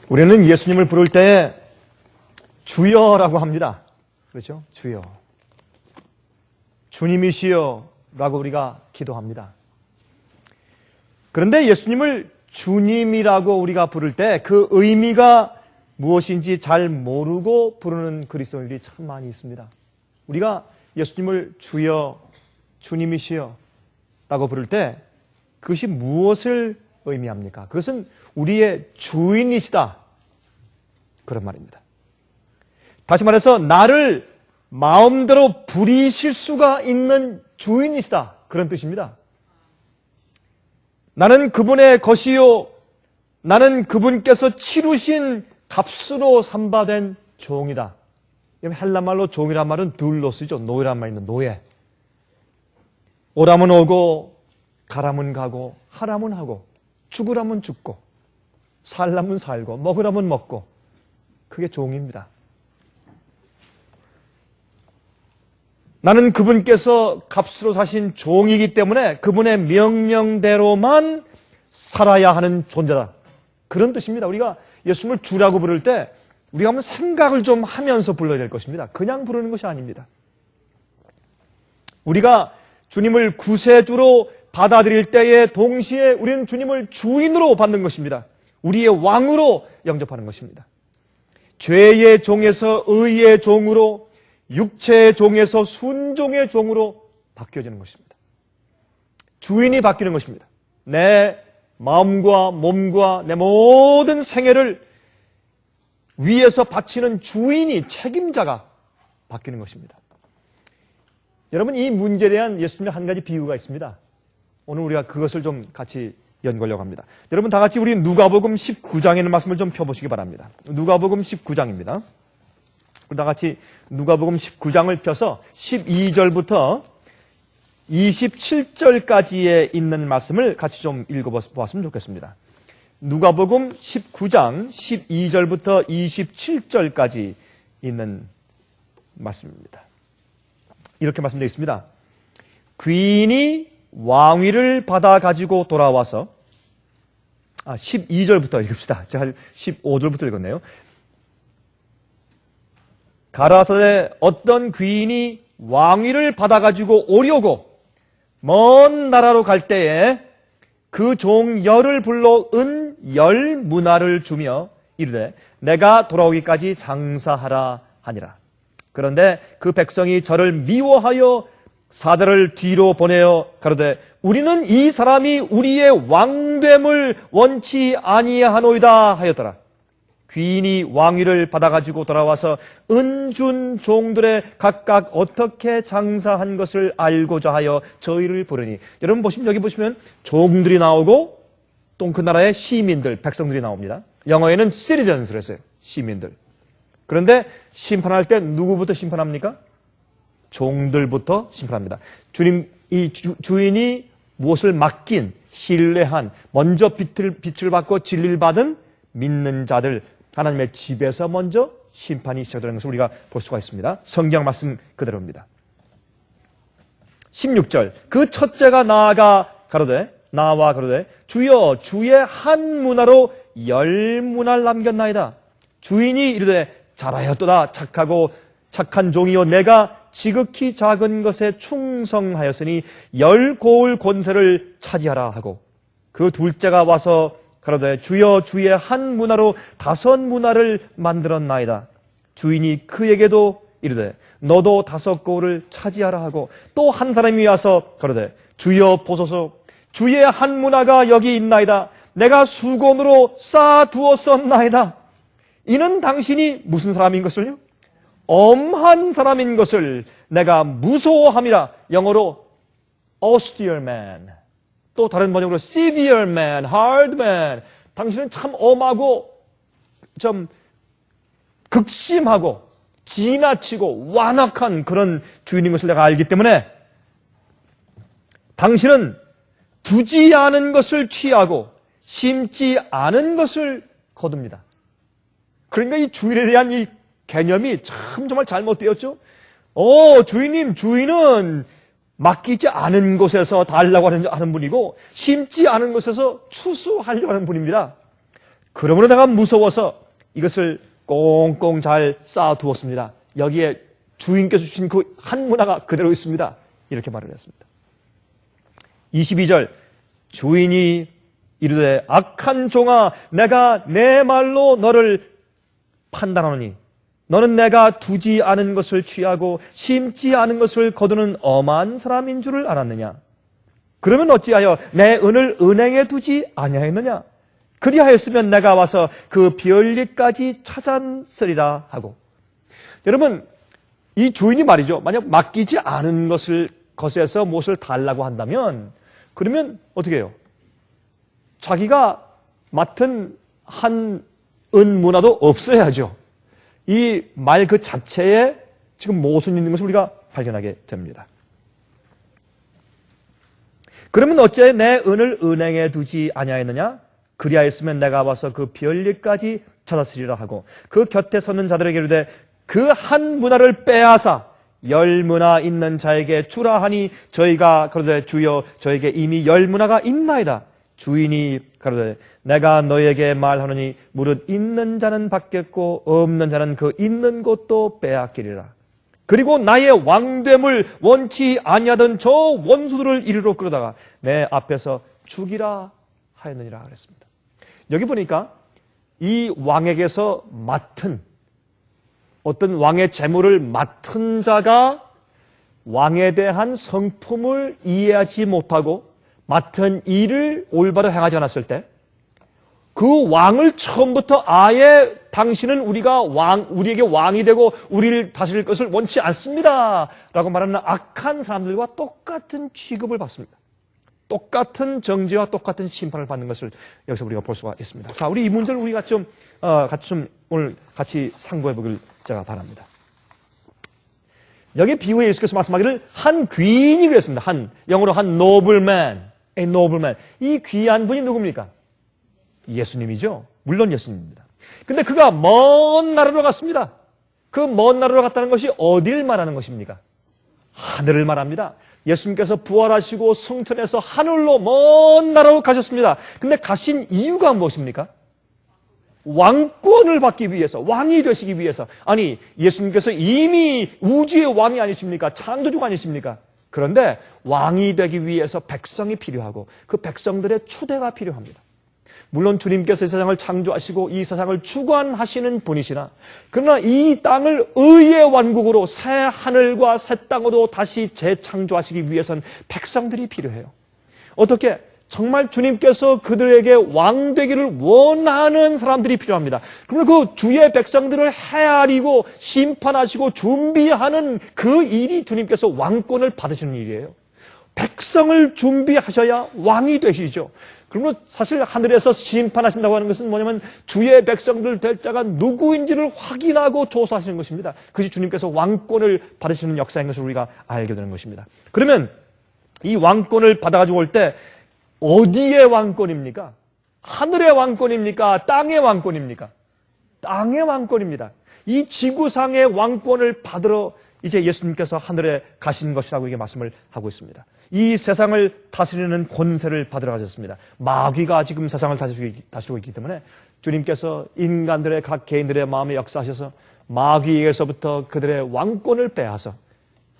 우리는 예수님을 부를 때 주여라고 합니다. 그렇죠? 주여. 주님이시여 라고 우리가 기도합니다. 그런데 예수님을 주님이라고 우리가 부를 때 그 의미가 무엇인지 잘 모르고 부르는 그리스도인들이 참 많이 있습니다. 우리가 예수님을 주여, 주님이시여 라고 부를 때 그것이 무엇을 의미합니까? 그것은 우리의 주인이시다. 그런 말입니다. 다시 말해서 나를 마음대로 부리실 수가 있는 주인이시다. 그런 뜻입니다. 나는 그분의 것이요, 나는 그분께서 치르신 값으로 삼바된 종이다. 헬라말로 종이란 말은 둘로스죠. 노예란 말인데 노예. 오라면 오고 가라면 가고 하라면 하고 죽으라면 죽고 살라면 살고 먹으라면 먹고 그게 종입니다. 나는 그분께서 값으로 사신 종이기 때문에 그분의 명령대로만 살아야 하는 존재다. 그런 뜻입니다. 우리가 예수님을 주라고 부를 때 우리가 한번 생각을 좀 하면서 불러야 될 것입니다. 그냥 부르는 것이 아닙니다. 우리가 주님을 구세주로 받아들일 때에 동시에 우리는 주님을 주인으로 받는 것입니다. 우리의 왕으로 영접하는 것입니다. 죄의 종에서 의의 종으로, 육체의 종에서 순종의 종으로 바뀌어지는 것입니다. 주인이 바뀌는 것입니다. 내 마음과 몸과 내 모든 생애를 위에서 바치는 주인이, 책임자가 바뀌는 것입니다. 여러분, 이 문제에 대한 예수님의 한 가지 비유가 있습니다. 오늘 우리가 그것을 좀 같이 연구하려고 합니다. 여러분, 다 같이 우리 누가복음 19장에 있는 말씀을 좀 펴보시기 바랍니다. 누가복음 19장입니다. 다 같이 누가복음 19장을 펴서 12절부터 27절까지에 있는 말씀을 같이 좀 읽어보았으면 좋겠습니다. 누가복음 19장 12절부터 27절까지 있는 말씀입니다. 이렇게 말씀되어 있습니다. 귀인이 왕위를 받아 가지고 돌아와서 12절부터 읽읍시다. 제가 15절부터 읽었네요. 가라사대 어떤 귀인이 왕위를 받아 가지고 오려고 먼 나라로 갈 때에 그 종 열을 불러 은 10문화를 주며 이르되 내가 돌아오기까지 장사하라 하니라. 그런데 그 백성이 저를 미워하여 사자를 뒤로 보내어 가로되 우리는 이 사람이 우리의 왕됨을 원치 아니하노이다 하였더라. 귀인이 왕위를 받아가지고 돌아와서 은준 종들의 각각 어떻게 장사한 것을 알고자 하여 저희를 부르니. 여러분 보시면 여기 보시면 종들이 나오고 또 그 나라의 시민들, 백성들이 나옵니다. 영어에는 citizens를 했어요. 시민들. 그런데 심판할 때 누구부터 심판합니까? 종들부터 심판합니다. 주님, 이 주인이 무엇을 맡긴, 신뢰한, 먼저 빛을 받고 진리를 받은 믿는 자들, 하나님의 집에서 먼저 심판이 시작되는 것을 우리가 볼 수가 있습니다. 성경 말씀 그대로입니다. 16절 그 첫째가 나와 가로되 주여 주의 한 문화로 10문화를 남겼나이다. 주인이 이르되 잘하였도다. 착한 종이요 내가 지극히 작은 것에 충성하였으니 10고을 권세를 차지하라 하고 그 둘째가 와서 가로되 주여 주의 한 문화로 5문화를 만들었나이다. 주인이 그에게도 이르되 너도 5고을을 차지하라 하고 또 한 사람이 와서 가로되 주여 보소서 주의 한 문화가 여기 있나이다. 내가 수건으로 쌓아두었었나이다. 이는 당신이 무슨 사람인 것을요? 엄한 사람인 것을 내가 무서워함이라. 영어로 austere man, 또 다른 번역으로 severe man, hard man. 당신은 참 엄하고 좀 극심하고 지나치고 완악한 그런 주인인 것을 내가 알기 때문에 당신은 두지 않은 것을 취하고 심지 않은 것을 거둡니다. 그러니까 이 주인에 대한 이 개념이 참 정말 잘못되었죠. 주인은 맡기지 않은 곳에서 달라고 하는 분이고 심지 않은 곳에서 추수하려고 하는 분입니다. 그러므로 내가 무서워서 이것을 꽁꽁 잘 쌓아두었습니다. 여기에 주인께서 주신 그 한 문화가 그대로 있습니다. 이렇게 말을 했습니다. 22절 주인이 이르되 악한 종아 내가 내 말로 너를 판단하노니 너는 내가 두지 않은 것을 취하고 심지 않은 것을 거두는 엄한 사람인 줄을 알았느냐? 그러면 어찌하여 내 은을 은행에 두지 아니하였느냐? 그리하였으면 내가 와서 그 비얼리까지 찾았으리라 하고. 여러분, 이 주인이 말이죠. 만약 맡기지 않은 것에서 무엇을 달라고 한다면 그러면 어떻게 해요? 자기가 맡은 한 은 문화도 없어야죠. 이 말 그 자체에 지금 모순이 있는 것을 우리가 발견하게 됩니다. 그러면 어째 내 은을 은행에 두지 아니하였느냐? 그리하였으면 내가 와서 그 비얼리까지 찾았으리라 하고 그 곁에 서는 자들에게 이르되 그 한 문화를 빼앗아 10문화 있는 자에게 주라 하니 저희가 그러되 주여 저에게 이미 10문화가 있나이다. 주인이 가로되 내가 너에게 말하노니 무릇 있는 자는 받겠고 없는 자는 그 있는 것도 빼앗기리라. 그리고 나의 왕됨을 원치 아니하던 저 원수들을 이리로 끌어다가 내 앞에서 죽이라 하였느니라 그랬습니다. 여기 보니까 이 왕에게서 맡은 어떤 왕의 재물을 맡은 자가 왕에 대한 성품을 이해하지 못하고 맡은 일을 올바로 행하지 않았을 때 그 왕을 처음부터 아예 당신은 우리에게 왕이 되고 우리를 다스릴 것을 원치 않습니다 라고 말하는 악한 사람들과 똑같은 취급을 받습니다. 똑같은 정죄와 똑같은 심판을 받는 것을 여기서 우리가 볼 수가 있습니다. 자, 우리 이 문제를 우리가 오늘 같이 상고해 보길 제가 바랍니다. 여기 비유에 예수께서 말씀하기를 한 귀인이 그랬습니다. 영어로 한 nobleman, a nobleman. 이 귀한 분이 누굽니까? 예수님이죠. 물론 예수님입니다. 근데 그가 먼 나라로 갔습니다. 그 먼 나라로 갔다는 것이 어딜 말하는 것입니까? 하늘을 말합니다. 예수님께서 부활하시고 승천해서 하늘로 먼 나라로 가셨습니다. 근데 가신 이유가 무엇입니까? 왕권을 받기 위해서, 왕이 되시기 위해서. 아니, 예수님께서 이미 우주의 왕이 아니십니까? 창조주가 아니십니까? 그런데 왕이 되기 위해서 백성이 필요하고 그 백성들의 추대가 필요합니다. 물론 주님께서 이 세상을 창조하시고 이 세상을 주관하시는 분이시나 그러나 이 땅을 의의 왕국으로 새 하늘과 새 땅으로 다시 재창조하시기 위해서는 백성들이 필요해요. 어떻게? 정말 주님께서 그들에게 왕 되기를 원하는 사람들이 필요합니다. 그러면 그 주의 백성들을 헤아리고 심판하시고 준비하는 그 일이 주님께서 왕권을 받으시는 일이에요. 백성을 준비하셔야 왕이 되시죠. 그러면 사실 하늘에서 심판하신다고 하는 것은 뭐냐면 주의 백성들 될 자가 누구인지를 확인하고 조사하시는 것입니다. 그것이 주님께서 왕권을 받으시는 역사인 것을 우리가 알게 되는 것입니다. 그러면 이 왕권을 받아가지고 올 때 어디의 왕권입니까? 하늘의 왕권입니까? 땅의 왕권입니까? 땅의 왕권입니다. 이 지구상의 왕권을 받으러 이제 예수님께서 하늘에 가신 것이라고 이게 말씀을 하고 있습니다. 이 세상을 다스리는 권세를 받으러 가셨습니다. 마귀가 지금 세상을 다스리고 있기 때문에 주님께서 인간들의 각 개인들의 마음에 역사하셔서 마귀에게서부터 그들의 왕권을 빼앗아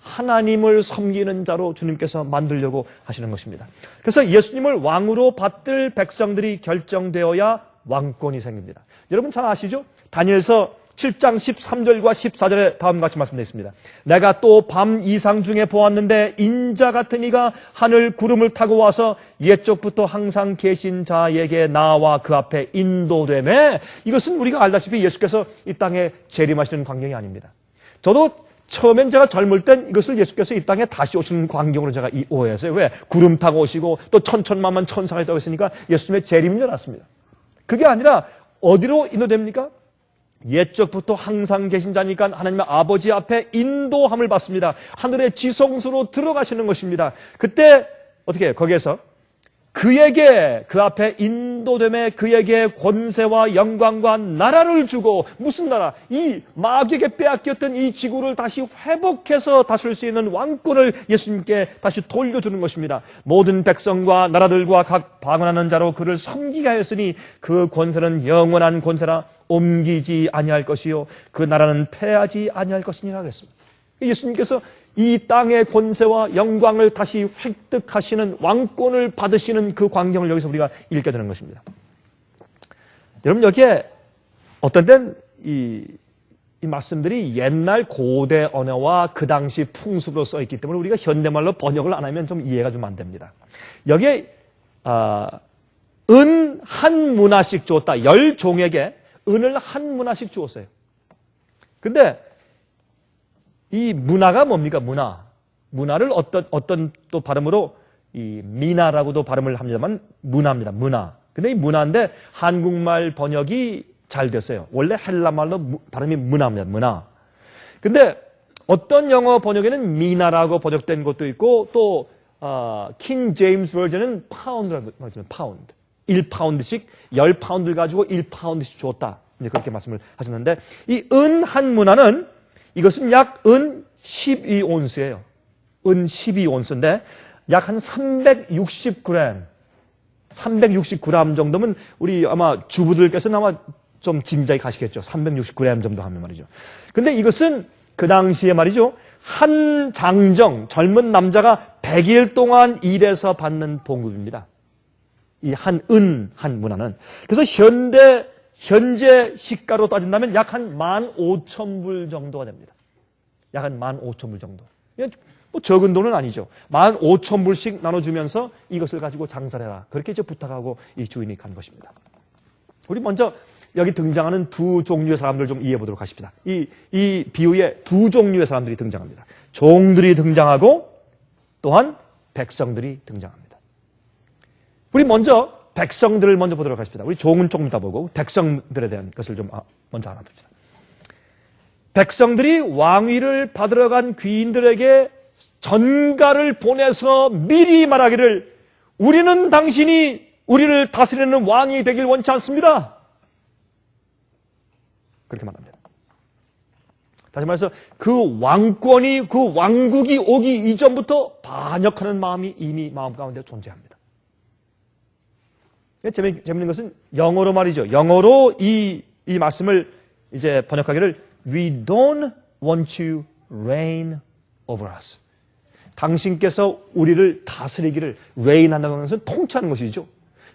하나님을 섬기는 자로 주님께서 만들려고 하시는 것입니다. 그래서 예수님을 왕으로 받들 백성들이 결정되어야 왕권이 생깁니다. 여러분 잘 아시죠? 다니엘서 7장 13절과 14절에 다음과 같이 말씀되어 있습니다. 내가 또 밤 이상 중에 보았는데 인자 같은 이가 하늘 구름을 타고 와서 옛적부터 항상 계신 자에게 나와 그 앞에 인도되매. 이것은 우리가 알다시피 예수께서 이 땅에 재림하시는 광경이 아닙니다. 저도 처음엔 제가 젊을 땐 이것을 예수께서 이 땅에 다시 오시는 광경으로 제가 오해했어요. 왜? 구름 타고 오시고 또 천천만만 천상을 떠 있으니까 예수님의 재림인 줄 알았습니다. 그게 아니라 어디로 인도됩니까? 옛적부터 항상 계신 자니까 하나님의 아버지 앞에 인도함을 받습니다. 하늘의 지성소로 들어가시는 것입니다. 그때 어떻게 해요? 거기에서 그에게 그 앞에 인도됨에 그에게 권세와 영광과 나라를 주고 무슨 나라? 이 마귀에게 빼앗겼던 이 지구를 다시 회복해서 다스릴 수 있는 왕권을 예수님께 다시 돌려주는 것입니다. 모든 백성과 나라들과 각 방언하는 자로 그를 섬기게 하였으니 그 권세는 영원한 권세라 옮기지 아니할 것이요 그 나라는 패하지 아니할 것이니라 그랬습니다. 예수님께서 이 땅의 권세와 영광을 다시 획득하시는 왕권을 받으시는 그 광경을 여기서 우리가 읽게 되는 것입니다. 여러분 여기에 어떤 때는 이 말씀들이 옛날 고대 언어와 그 당시 풍습으로 써 있기 때문에 우리가 현대말로 번역을 안 하면 좀 이해가 좀 안 됩니다. 여기에 은 한 문화씩 주었다. 10종에게 은을 한 문화씩 주었어요. 근데 이 문화가 뭡니까? 문화를 어떤 또 발음으로 이 미나라고도 발음을 합니다만 문화입니다. 문화. 근데 이 문화인데 한국말 번역이 잘 됐어요. 원래 헬라말로 발음이 문화입니다. 문화. 근데 어떤 영어 번역에는 미나라고 번역된 것도 있고 또 킹 제임스 버전은 파운드라고 말하죠. 파운드. 1파운드씩 10파운드를 가지고 1파운드씩 줬다. 이제 그렇게 말씀을 하셨는데 이 은 한 문화는 이것은 약 은 12온스예요. 은 12온스인데 약 한 360g, 360g 정도면 우리 아마 주부들께서는 아마 좀 짐작이 가시겠죠. 360g 정도 하면 말이죠. 근데 이것은 그 당시에 말이죠. 한 장정, 젊은 남자가 100일 동안 일해서 받는 봉급입니다. 이 한 문화는. 그래서 현재 시가로 따진다면 약 한 15,000불 정도가 됩니다. 약 한 15,000불 정도. 뭐 적은 돈은 아니죠. 15,000불씩 나눠주면서 이것을 가지고 장사를 해라. 그렇게 이제 부탁하고 이 주인이 간 것입니다. 우리 먼저 여기 등장하는 두 종류의 사람들 좀 이해해 보도록 하십시다. 이 비유에 두 종류의 사람들이 등장합니다. 종들이 등장하고 또한 백성들이 등장합니다. 우리 먼저 백성들을 먼저 보도록 하십시다. 우리 종은 조금 이따 보고 백성들에 대한 것을 좀 먼저 알아봅시다. 백성들이 왕위를 받으러 간 귀인들에게 전가를 보내서 미리 말하기를 우리는 당신이 우리를 다스리는 왕이 되길 원치 않습니다. 그렇게 말합니다. 다시 말해서 그 왕권이 그 왕국이 오기 이전부터 반역하는 마음이 이미 마음 가운데 존재합니다. 재밌는 것은 영어로 말이죠. 영어로 이 말씀을 이제 번역하기를 We don't want you reign over us. 당신께서 우리를 다스리기를 reign 한다는 것은 통치하는 것이죠.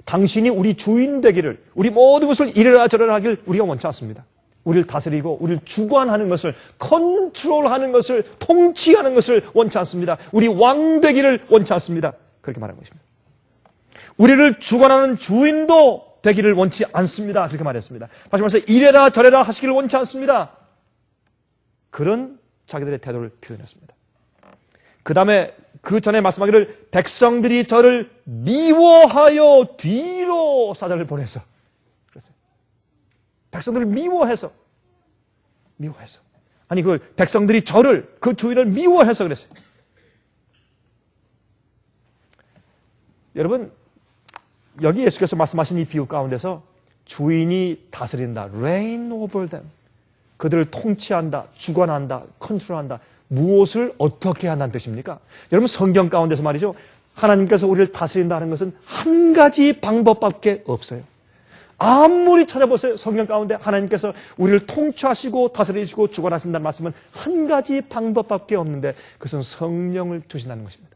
당신이 우리 주인 되기를 우리 모든 것을 이래라 저래라 하길 우리가 원치 않습니다. 우리를 다스리고 우리를 주관하는 것을 컨트롤하는 것을 통치하는 것을 원치 않습니다. 우리 왕 되기를 원치 않습니다. 그렇게 말하는 것입니다. 우리를 주관하는 주인도 되기를 원치 않습니다. 그렇게 말했습니다. 다시 말해서 이래라 저래라 하시기를 원치 않습니다. 그런 자기들의 태도를 표현했습니다. 그 다음에 그 전에 말씀하기를 백성들이 저를 미워하여 뒤로 사자를 보내서 그랬어요. 백성들을 미워해서 아니 그 백성들이 저를 그 주인을 미워해서 그랬어요. 여러분 여기 예수께서 말씀하신 이 비유 가운데서 주인이 다스린다. reign over them. 그들을 통치한다. 주관한다. 컨트롤한다. 무엇을 어떻게 한다는 뜻입니까? 여러분 성경 가운데서 말이죠. 하나님께서 우리를 다스린다는 것은 한 가지 방법밖에 없어요. 아무리 찾아보세요. 성경 가운데 하나님께서 우리를 통치하시고 다스리시고 주관하신다는 말씀은 한 가지 방법밖에 없는데 그것은 성령을 주신다는 것입니다.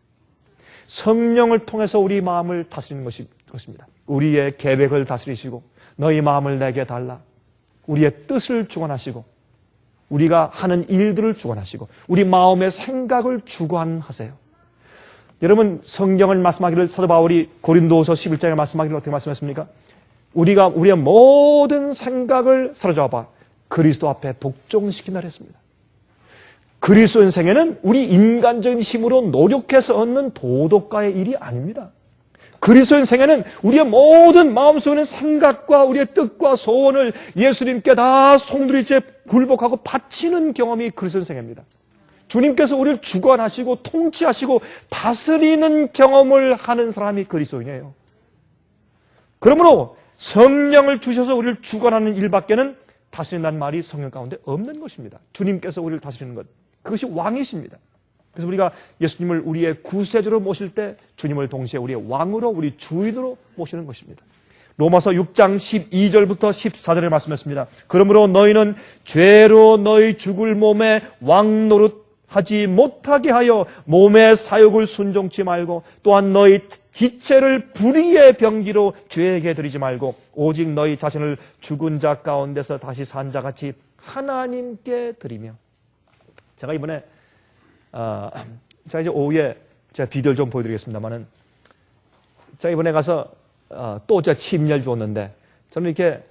성령을 통해서 우리 마음을 다스리는 것입니다. 우리의 계획을 다스리시고 너희 마음을 내게 달라. 우리의 뜻을 주관하시고 우리가 하는 일들을 주관하시고 우리 마음의 생각을 주관하세요. 여러분 성경을 말씀하기를 사도 바울이 고린도후서 11장에 말씀하기를 어떻게 말씀했습니까? 우리가 우리의 모든 생각을 사로잡아 그리스도 앞에 복종시킨다 했습니다. 그리스도인 생애는 우리 인간적인 힘으로 노력해서 얻는 도덕가의 일이 아닙니다. 그리스도인 생애는 우리의 모든 마음속에 있는 생각과 우리의 뜻과 소원을 예수님께 다 송두리째 굴복하고 바치는 경험이 그리스도인 생애입니다. 주님께서 우리를 주관하시고 통치하시고 다스리는 경험을 하는 사람이 그리스도인이에요. 그러므로 성령을 주셔서 우리를 주관하는 일밖에는 다스린다는 말이 성령 가운데 없는 것입니다. 주님께서 우리를 다스리는 것, 그것이 왕이십니다. 그래서 우리가 예수님을 우리의 구세주로 모실 때 주님을 동시에 우리의 왕으로, 우리 주인으로 모시는 것입니다. 로마서 6장 12절부터 14절에 말씀했습니다. 그러므로 너희는 죄로 너희 죽을 몸에 왕노릇하지 못하게 하여 몸의 사욕을 순종치 말고, 또한 너희 지체를 불의의 병기로 죄에게 드리지 말고, 오직 너희 자신을 죽은 자 가운데서 다시 산 자같이 하나님께 드리며. 제가 이번에 제가 이제 오후에 제가 비디오를 좀 보여드리겠습니다만은, 제가 이번에 가서 또 제가 침례를 주었는데, 저는 이렇게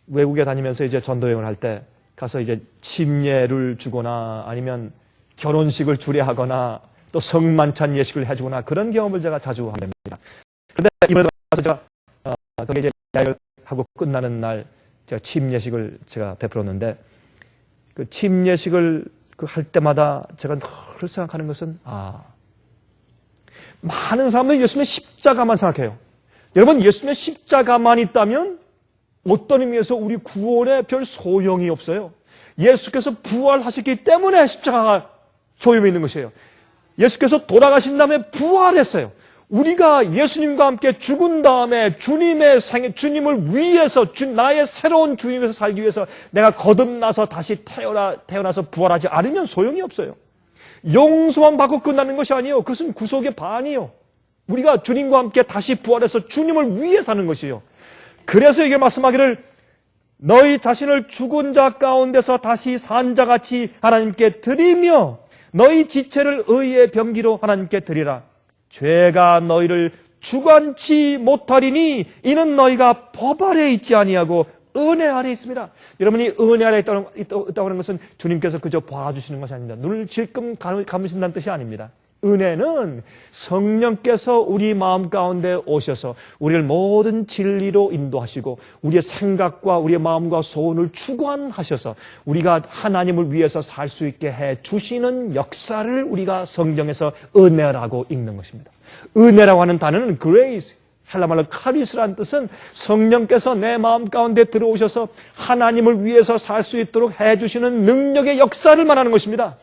외국에 다니면서 이제 전도여행을 할 때 가서 이제 침례를 주거나 아니면 결혼식을 주례하거나 또 성만찬 예식을 해주거나 그런 경험을 제가 자주 합니다. 그런데 이번에 가서 제가 거기 이제 야외를 하고 끝나는 날 제가 침례식을 제가 베풀었는데, 그 침례식을 할 때마다 제가 늘 생각하는 것은, 많은 사람들이 예수님의 십자가만 생각해요. 여러분, 예수님의 십자가만 있다면 어떤 의미에서 우리 구원에 별 소용이 없어요. 예수께서 부활하셨기 때문에 십자가가 소용이 있는 것이에요. 예수께서 돌아가신 다음에 부활했어요. 우리가 예수님과 함께 죽은 다음에 주님을 위해서, 나의 새로운 주님에서 살기 위해서 내가 거듭나서 다시 태어나서 부활하지 않으면 소용이 없어요. 용서만 받고 끝나는 것이 아니에요. 그것은 구속의 반이에요. 우리가 주님과 함께 다시 부활해서 주님을 위해 사는 것이에요. 그래서 이게 말씀하기를, 너희 자신을 죽은 자 가운데서 다시 산 자같이 하나님께 드리며 너희 지체를 의의 병기로 하나님께 드리라. 죄가 너희를 주관치 못하리니 이는 너희가 법 아래에 있지 아니하고 은혜 아래에 있습니다. 여러분이 은혜 아래에 있다고 하는 것은 주님께서 그저 봐주시는 것이 아닙니다. 눈을 질끔 감으신다는 뜻이 아닙니다. 은혜는 성령께서 우리 마음 가운데 오셔서 우리를 모든 진리로 인도하시고 우리의 생각과 우리의 마음과 소원을 주관하셔서 우리가 하나님을 위해서 살 수 있게 해주시는 역사를 우리가 성경에서 은혜라고 읽는 것입니다. 은혜라고 하는 단어는 grace, 헬라말로 카리스라는 뜻은 성령께서 내 마음 가운데 들어오셔서 하나님을 위해서 살 수 있도록 해주시는 능력의 역사를 말하는 것입니다.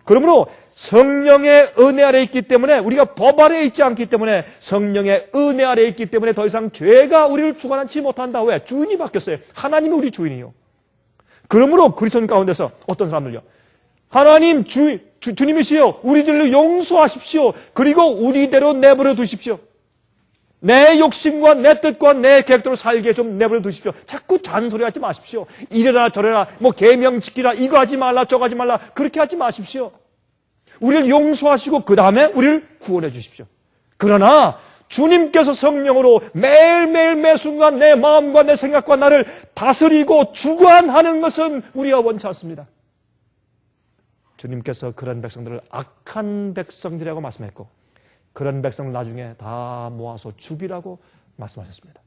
그러므로 성령의 은혜 아래에 있기 때문에, 우리가 법 아래에 있지 않기 때문에, 성령의 은혜 아래에 있기 때문에 더 이상 죄가 우리를 주관하지 못한다. 왜? 주인이 바뀌었어요. 하나님이 우리 주인이요. 그러므로 그리스도인 가운데서 어떤 사람들요, 하나님 주님이시여 우리들을 용서하십시오. 그리고 우리대로 내버려 두십시오. 내 욕심과 내 뜻과 내 계획대로 살게 좀 내버려 두십시오. 자꾸 잔소리하지 마십시오. 이래라 저래라, 계명 지키라, 이거 하지 말라 저거 하지 말라, 그렇게 하지 마십시오. 우리를 용서하시고 그 다음에 우리를 구원해 주십시오. 그러나 주님께서 성령으로 매일매일 매순간 내 마음과 내 생각과 나를 다스리고 주관하는 것은 우리가 원치 않습니다. 주님께서 그런 백성들을 악한 백성들이라고 말씀했고, 그런 백성을 나중에 다 모아서 죽이라고 말씀하셨습니다.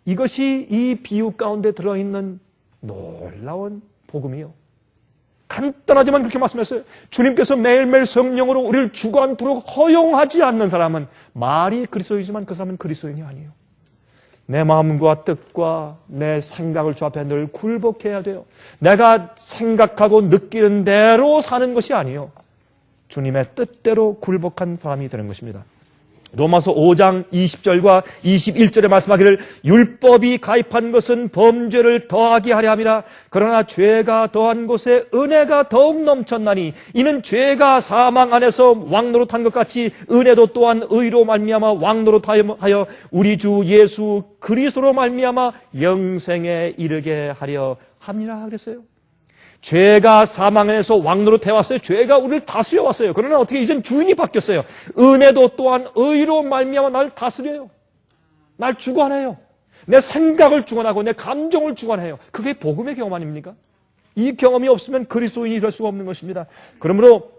이것이 이 비유 가운데 들어있는 놀라운 복음이요. 간단하지만 그렇게 말씀했어요. 주님께서 매일매일 성령으로 우리를 주관토록 허용하지 않는 사람은 말이 그리스도이지만 그 사람은 그리스도인이 아니에요. 내 마음과 뜻과 내 생각을 주 앞에 늘 굴복해야 돼요. 내가 생각하고 느끼는 대로 사는 것이 아니에요. 주님의 뜻대로 굴복한 사람이 되는 것입니다. 로마서 5장 20절과 21절에 말씀하기를, 율법이 가입한 것은 범죄를 더하게 하려 함이라. 그러나 죄가 더한 곳에 은혜가 더욱 넘쳤나니 이는 죄가 사망 안에서 왕노릇한 것 같이 은혜도 또한 의로 말미암아 왕노릇하여 우리 주 예수 그리스도로 말미암아 영생에 이르게 하려 함이라 그랬어요. 죄가 사망 안에서 왕노릇 해왔어요. 죄가 우리를 다스려 왔어요. 그러나 어떻게 이젠 주인이 바뀌었어요. 은혜도 또한 의로 말미암아 날 다스려요. 날 주관해요. 내 생각을 주관하고 내 감정을 주관해요. 그게 복음의 경험 아닙니까? 이 경험이 없으면 그리스도인이 될 수가 없는 것입니다. 그러므로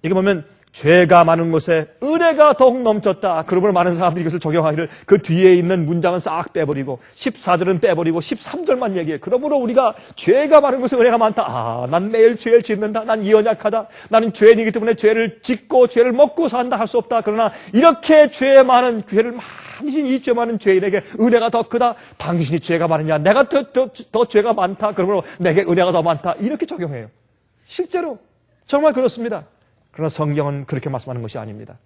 이게 보면 죄가 많은 곳에 은혜가 더욱 넘쳤다. 그러므로 많은 사람들이 이것을 적용하기를 그 뒤에 있는 문장은 싹 빼버리고 14절은 빼버리고 13절만 얘기해. 그러므로 우리가 죄가 많은 곳에 은혜가 많다. 난 매일 죄를 짓는다. 난 연약하다. 나는 죄인이기 때문에 죄를 짓고 죄를 먹고 산다 할 수 없다. 그러나 이렇게 죄 많은, 죄를 간신히 이 죄 많은 죄인에게 은혜가 더 크다. 당신이 죄가 많으냐? 내가 더 죄가 많다. 그러므로 내게 은혜가 더 많다. 이렇게 적용해요. 실제로 정말 그렇습니다. 그러나 성경은 그렇게 말씀하는 것이 아닙니다.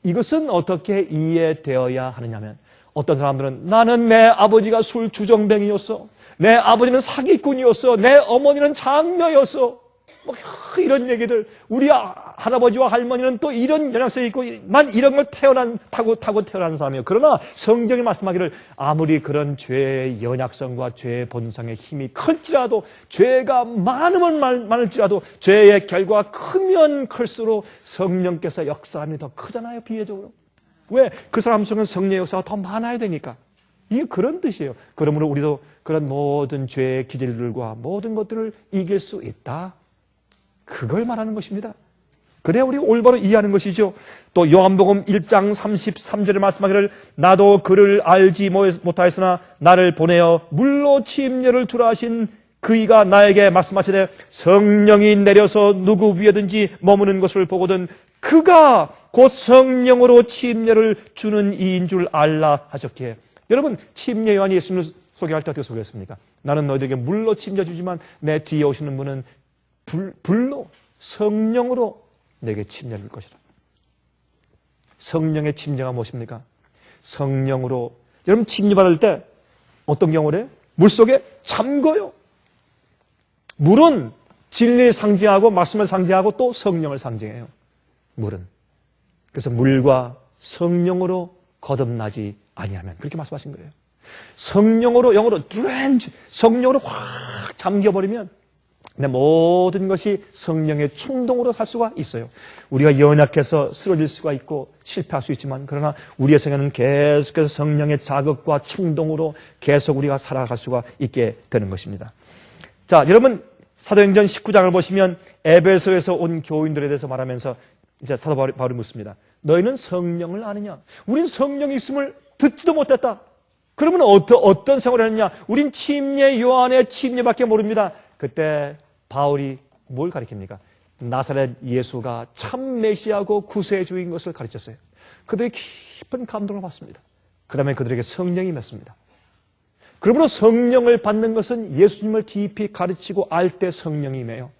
이것은 어떻게 이해되어야 하느냐면, 어떤 사람들은 나는 내 아버지가 술 주정뱅이였어. 내 아버지는 사기꾼이었어. 내 어머니는 장녀였어. 뭐 이런 얘기들. 우리 할아버지와 할머니는 또 이런 연약성이 있고, 난 이런 걸 타고 태어난 사람이에요. 그러나 성경이 말씀하기를 아무리 그런 죄의 연약성과 죄의 본성의 힘이 클지라도, 죄가 많으면 많을지라도 죄의 결과가 크면 클수록 성령께서 역사함이 더 크잖아요, 비례적으로. 왜? 그 사람 속에는 성령의 역사가 더 많아야 되니까. 이게 그런 뜻이에요. 그러므로 우리도 그런 모든 죄의 기질들과 모든 것들을 이길 수 있다. 그걸 말하는 것입니다. 그래야 우리가 올바로 이해하는 것이죠. 또 요한복음 1장 33절에 말씀하기를 나도 그를 알지 못하였으나 나를 보내어 물로 침례를 주라 하신 그이가 나에게 말씀하시되 성령이 내려서 누구 위에든지 머무는 것을 보거든 그가 곧 성령으로 침례를 주는 이인 줄 알라 하셨기에. 여러분, 침례 요한이 예수님을 소개할 때 어떻게 소개했습니까? 나는 너희에게 물로 침례 주지만 내 뒤에 오시는 분은 불로, 성령으로 내게 침례를 줄 것이라. 성령의 침례가 무엇입니까? 성령으로. 여러분, 침례 받을 때 어떤 경우를 해요? 물속에 잠궈요. 물은 진리를 상징하고 말씀을 상징하고 또 성령을 상징해요. 물은. 그래서 물과 성령으로 거듭나지 아니하면, 그렇게 말씀하신 거예요. 성령으로, 영어로 drenched, 성령으로 확 잠겨버리면 내 모든 것이 성령의 충동으로 살 수가 있어요. 우리가 연약해서 쓰러질 수가 있고 실패할 수 있지만, 그러나 우리의 생애는 계속해서 성령의 자극과 충동으로 계속 우리가 살아갈 수가 있게 되는 것입니다. 자, 여러분, 사도행전 19장을 보시면 에베소에서 온 교인들에 대해서 말하면서 이제 사도 바울이 묻습니다. 너희는 성령을 아느냐? 우린 성령이 있음을 듣지도 못했다. 그러면 어떤 생활을 했느냐? 우린 침례 요한의 침례밖에 모릅니다. 그때 바울이 뭘 가르칩니까? 나사렛 예수가 참 메시아고 구세주인 것을 가르쳤어요. 그들이 깊은 감동을 받습니다. 그 다음에 그들에게 성령이 맺습니다. 그러므로 성령을 받는 것은 예수님을 깊이 가르치고 알 때 성령이 임해요.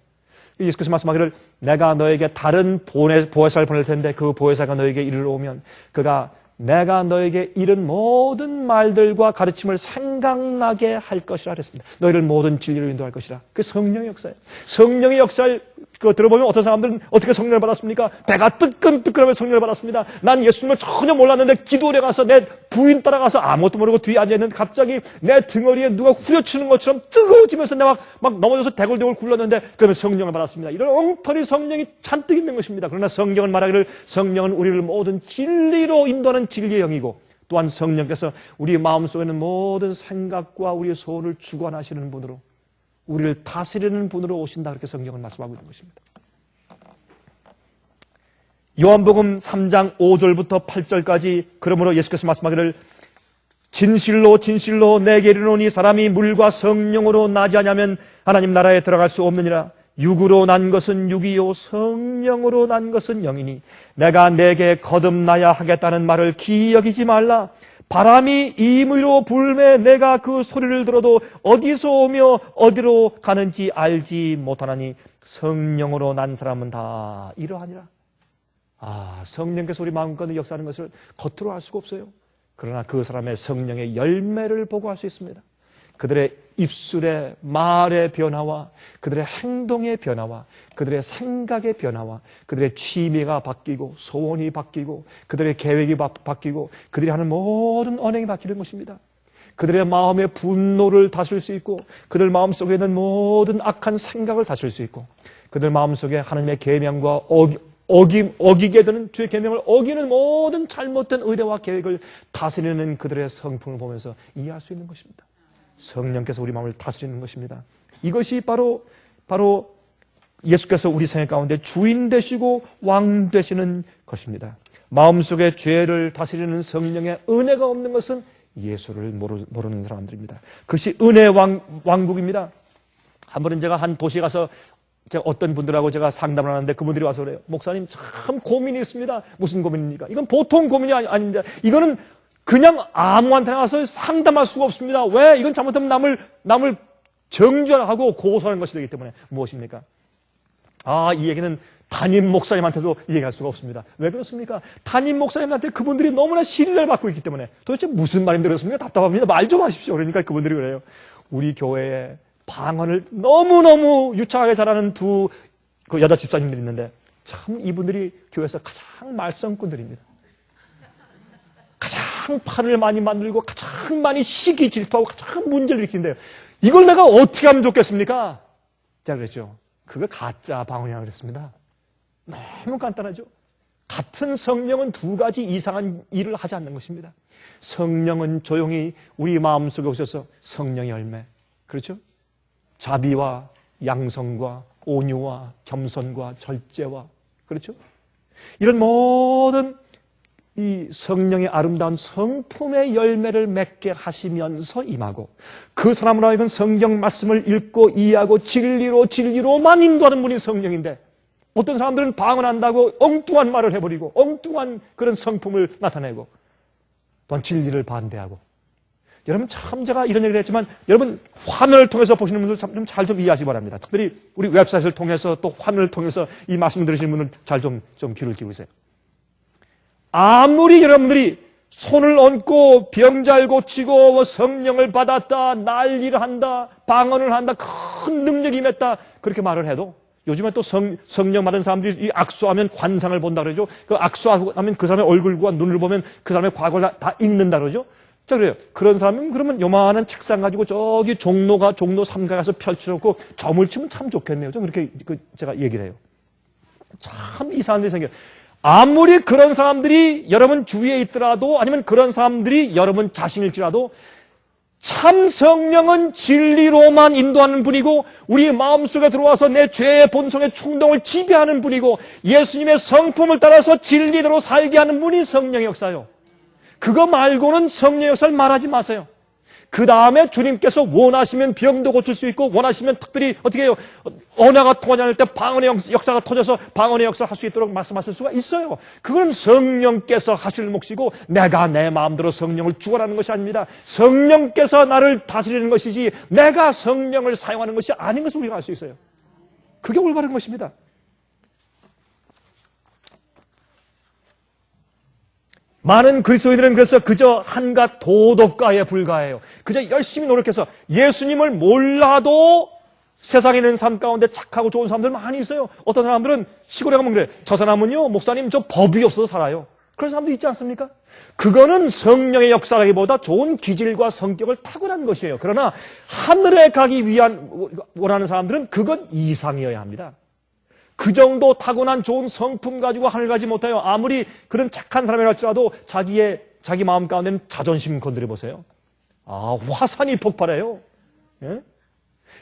예수께서 말씀하기를 내가 너에게 다른 보혜사를 보낼 텐데 그 보혜사가 너에게 이르러 오면 그가 내가 너에게 이른 모든 말들과 가르침을 생각나게 할 것이라 그랬습니다. 너희를 모든 진리로 인도할 것이라. 그게 성령의 역사예요. 성령의 역사를 들어보면 어떤 사람들은 어떻게 성령을 받았습니까? 배가 뜨끈뜨끈하면 성령을 받았습니다. 난 예수님을 전혀 몰랐는데 기도원에 가서 내 부인 따라가서 아무것도 모르고 뒤에 앉아있는데 갑자기 내 등어리에 누가 후려치는 것처럼 뜨거워지면서 내가 막 넘어져서 대굴대굴 굴렀는데 그러면 성령을 받았습니다. 이런 엉터리 성령이 잔뜩 있는 것입니다. 그러나 성경은 말하기를 성령은 우리를 모든 진리로 인도하는 진리의 영이고 또한 성령께서 우리 마음속에 있는 모든 생각과 우리의 소원을 주관하시는 분으로 우리를 다스리는 분으로 오신다. 그렇게 성경은 말씀하고 있는 것입니다. 요한복음 3장 5절부터 8절까지 그러므로 예수께서 말씀하기를 진실로 진실로 내게 이르노니 사람이 물과 성령으로 나지 아니하면 하나님 나라에 들어갈 수 없느니라. 육으로 난 것은 육이요 성령으로 난 것은 영이니 내가 내게 거듭나야 하겠다는 말을 기억이지 말라. 바람이 임의로 불매 내가 그 소리를 들어도 어디서 오며 어디로 가는지 알지 못하나니 성령으로 난 사람은 다 이러하니라. 성령께서 우리 마음가운데 역사하는 것을 겉으로 알 수가 없어요. 그러나 그 사람의 성령의 열매를 보고 알 수 있습니다. 그들의 입술의 말의 변화와 그들의 행동의 변화와 그들의 생각의 변화와 그들의 취미가 바뀌고 소원이 바뀌고 그들의 계획이 바뀌고 그들이 하는 모든 언행이 바뀌는 것입니다. 그들의 마음의 분노를 다스릴 수 있고 그들 마음속에 있는 모든 악한 생각을 다스릴 수 있고 그들 마음속에 하나님의 계명과 어기게 되는 주의 계명을 어기는 모든 잘못된 의뢰와 계획을 다스리는 그들의 성품을 보면서 이해할 수 있는 것입니다. 성령께서 우리 마음을 다스리는 것입니다. 이것이 바로 예수께서 우리 생애 가운데 주인 되시고 왕 되시는 것입니다. 마음속에 죄를 다스리는 성령의 은혜가 없는 것은 예수를 모르는 사람들입니다. 그것이 은혜의 왕국입니다. 한 번은 제가 한 도시에 가서 제가 어떤 분들하고 제가 상담을 하는데 그분들이 와서 그래요. 목사님 참 고민이 있습니다. 무슨 고민입니까? 이건 보통 고민이 아닙니다. 이거는 그냥 아무한테나 가서 상담할 수가 없습니다. 왜? 이건 잘못하면 남을 정죄하고 고소하는 것이 되기 때문에. 무엇입니까? 이 얘기는 담임 목사님한테도 얘기할 수가 없습니다. 왜 그렇습니까? 담임 목사님한테 그분들이 너무나 신뢰를 받고 있기 때문에. 도대체 무슨 말인지 그렇습니까? 답답합니다. 말 좀 하십시오. 그러니까 그분들이 그래요. 우리 교회에 방언을 너무너무 유창하게 잘하는 두 여자 집사님들이 있는데 참 이분들이 교회에서 가장 말썽꾼들입니다. 가장 팔을 많이 만들고 가장 많이 시기 질투하고 가장 문제를 일으킨대요. 이걸 내가 어떻게 하면 좋겠습니까? 제가 그랬죠. 그거 가짜 방언이라고 그랬습니다. 너무 간단하죠. 같은 성령은 두 가지 이상한 일을 하지 않는 것입니다. 성령은 조용히 우리 마음속에 오셔서 성령의 열매, 그렇죠? 자비와 양성과 온유와 겸손과 절제와, 그렇죠? 이런 모든 이 성령의 아름다운 성품의 열매를 맺게 하시면서 임하고 그 사람으로 하여금 성경 말씀을 읽고 이해하고 진리로만 인도하는 분이 성령인데 어떤 사람들은 방언한다고 엉뚱한 말을 해버리고 엉뚱한 그런 성품을 나타내고 또한 진리를 반대하고. 여러분 참 제가 이런 얘기를 했지만 여러분 화면을 통해서 보시는 분들 잘 좀 이해하시기 바랍니다. 특별히 우리 웹사이트를 통해서 또 화면을 통해서 이 말씀 들으시는 분들 잘 좀 귀를 기울이세요. 아무리 여러분들이 손을 얹고 병 잘 고치고 성령을 받았다, 난리를 한다, 방언을 한다, 큰 능력이 임했다 그렇게 말을 해도 요즘에 또 성령 받은 사람들이 이 악수하면 관상을 본다 그러죠. 그 악수하면 그 사람의 얼굴과 눈을 보면 그 사람의 과거를 다 읽는다 그러죠. 자, 그래요. 그런 사람은 그러면 요만한 책상 가지고 저기 종로 3가 가서 펼쳐놓고 점을 치면 참 좋겠네요. 좀 이렇게 제가 얘기를 해요. 참 이상한 일이 생겨요. 아무리 그런 사람들이 여러분 주위에 있더라도 아니면 그런 사람들이 여러분 자신일지라도 참 성령은 진리로만 인도하는 분이고 우리 마음속에 들어와서 내 죄의 본성의 충동을 지배하는 분이고 예수님의 성품을 따라서 진리대로 살게 하는 분이 성령의 역사요. 그거 말고는 성령의 역사를 말하지 마세요. 그 다음에 주님께서 원하시면 병도 고칠 수 있고 원하시면 특별히 어떻게 해요? 언어가 통하지 않을 때 방언의 역사가 터져서 방언의 역사를 할 수 있도록 말씀하실 수가 있어요. 그건 성령께서 하실 몫이고 내가 내 마음대로 성령을 주관하는 것이 아닙니다. 성령께서 나를 다스리는 것이지 내가 성령을 사용하는 것이 아닌 것을 우리가 알 수 있어요. 그게 올바른 것입니다. 많은 그리스도인들은 그래서 그저 한갓 도덕가에 불과해요. 그저 열심히 노력해서 예수님을 몰라도 세상에 있는 삶 가운데 착하고 좋은 사람들 많이 있어요. 어떤 사람들은 시골에 가면 그래. 저 사람은요, 목사님 저 법이 없어서 살아요. 그런 사람도 있지 않습니까? 그거는 성령의 역사라기보다 좋은 기질과 성격을 타고난 것이에요. 그러나 하늘에 가기 원하는 사람들은 그건 이상이어야 합니다. 그 정도 타고난 좋은 성품 가지고 하늘 가지 못해요. 아무리 그런 착한 사람이라 할지라도 자기 마음 가운데는 자존심 건드려 보세요. 화산이 폭발해요. 예?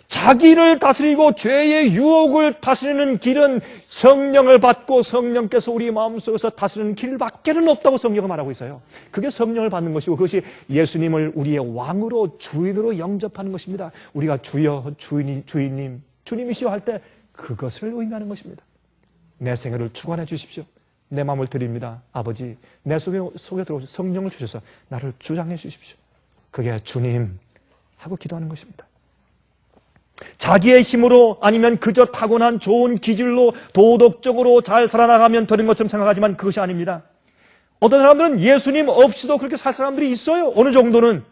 자기를 다스리고 죄의 유혹을 다스리는 길은 성령을 받고 성령께서 우리 마음속에서 다스리는 길밖에는 없다고 성경은 말하고 있어요. 그게 성령을 받는 것이고 그것이 예수님을 우리의 왕으로 주인으로 영접하는 것입니다. 우리가 주여 주인님 주님이시여 할 때 그것을 의미하는 것입니다. 내 생애를 주관해 주십시오. 내 마음을 드립니다. 아버지, 내 속에 들어오셔서 성령을 주셔서 나를 주장해 주십시오. 그게 주님 하고 기도하는 것입니다. 자기의 힘으로 아니면 그저 타고난 좋은 기질로 도덕적으로 잘 살아나가면 되는 것처럼 생각하지만 그것이 아닙니다. 어떤 사람들은 예수님 없이도 그렇게 살 사람들이 있어요. 어느 정도는.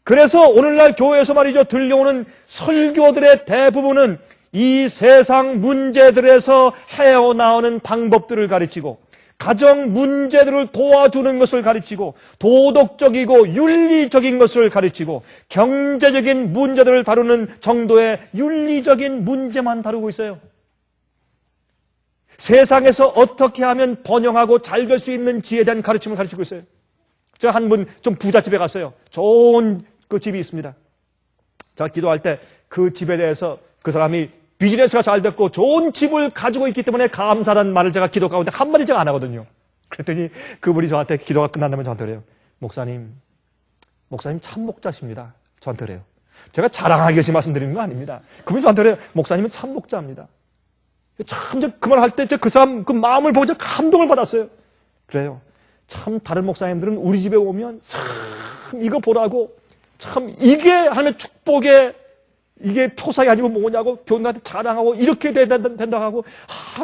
그래서 오늘날 교회에서 말이죠. 들려오는 설교들의 대부분은 이 세상 문제들에서 헤어나오는 방법들을 가르치고 가정 문제들을 도와주는 것을 가르치고 도덕적이고 윤리적인 것을 가르치고 경제적인 문제들을 다루는 정도의 윤리적인 문제만 다루고 있어요. 세상에서 어떻게 하면 번영하고 잘 될 수 있는 지에 대한 가르침을 가르치고 있어요. 제가 한 분 좀 부잣집에 갔어요. 좋은 그 집이 있습니다. 제가 기도할 때 그 집에 대해서 그 사람이 비즈니스가 잘 됐고 좋은 집을 가지고 있기 때문에 감사하다는 말을 제가 기도 가운데 한마디 제가 안 하거든요. 그랬더니 그분이 저한테 기도가 끝난다면 저한테 그래요. 목사님 참 목자십니다. 저한테 그래요. 제가 자랑하기 위해서 말씀드리는 거 아닙니다. 그분이 저한테 그래요. 목사님은 참 목자입니다. 참 그 말 할 때 그 사람 그 마음을 보고 제가 감동을 받았어요. 그래요. 참 다른 목사님들은 우리 집에 오면 참 이거 보라고 참 이게 하나님의 축복의 이게 표상이 아니고 뭐냐고 교인한테 자랑하고 이렇게 된다고 하고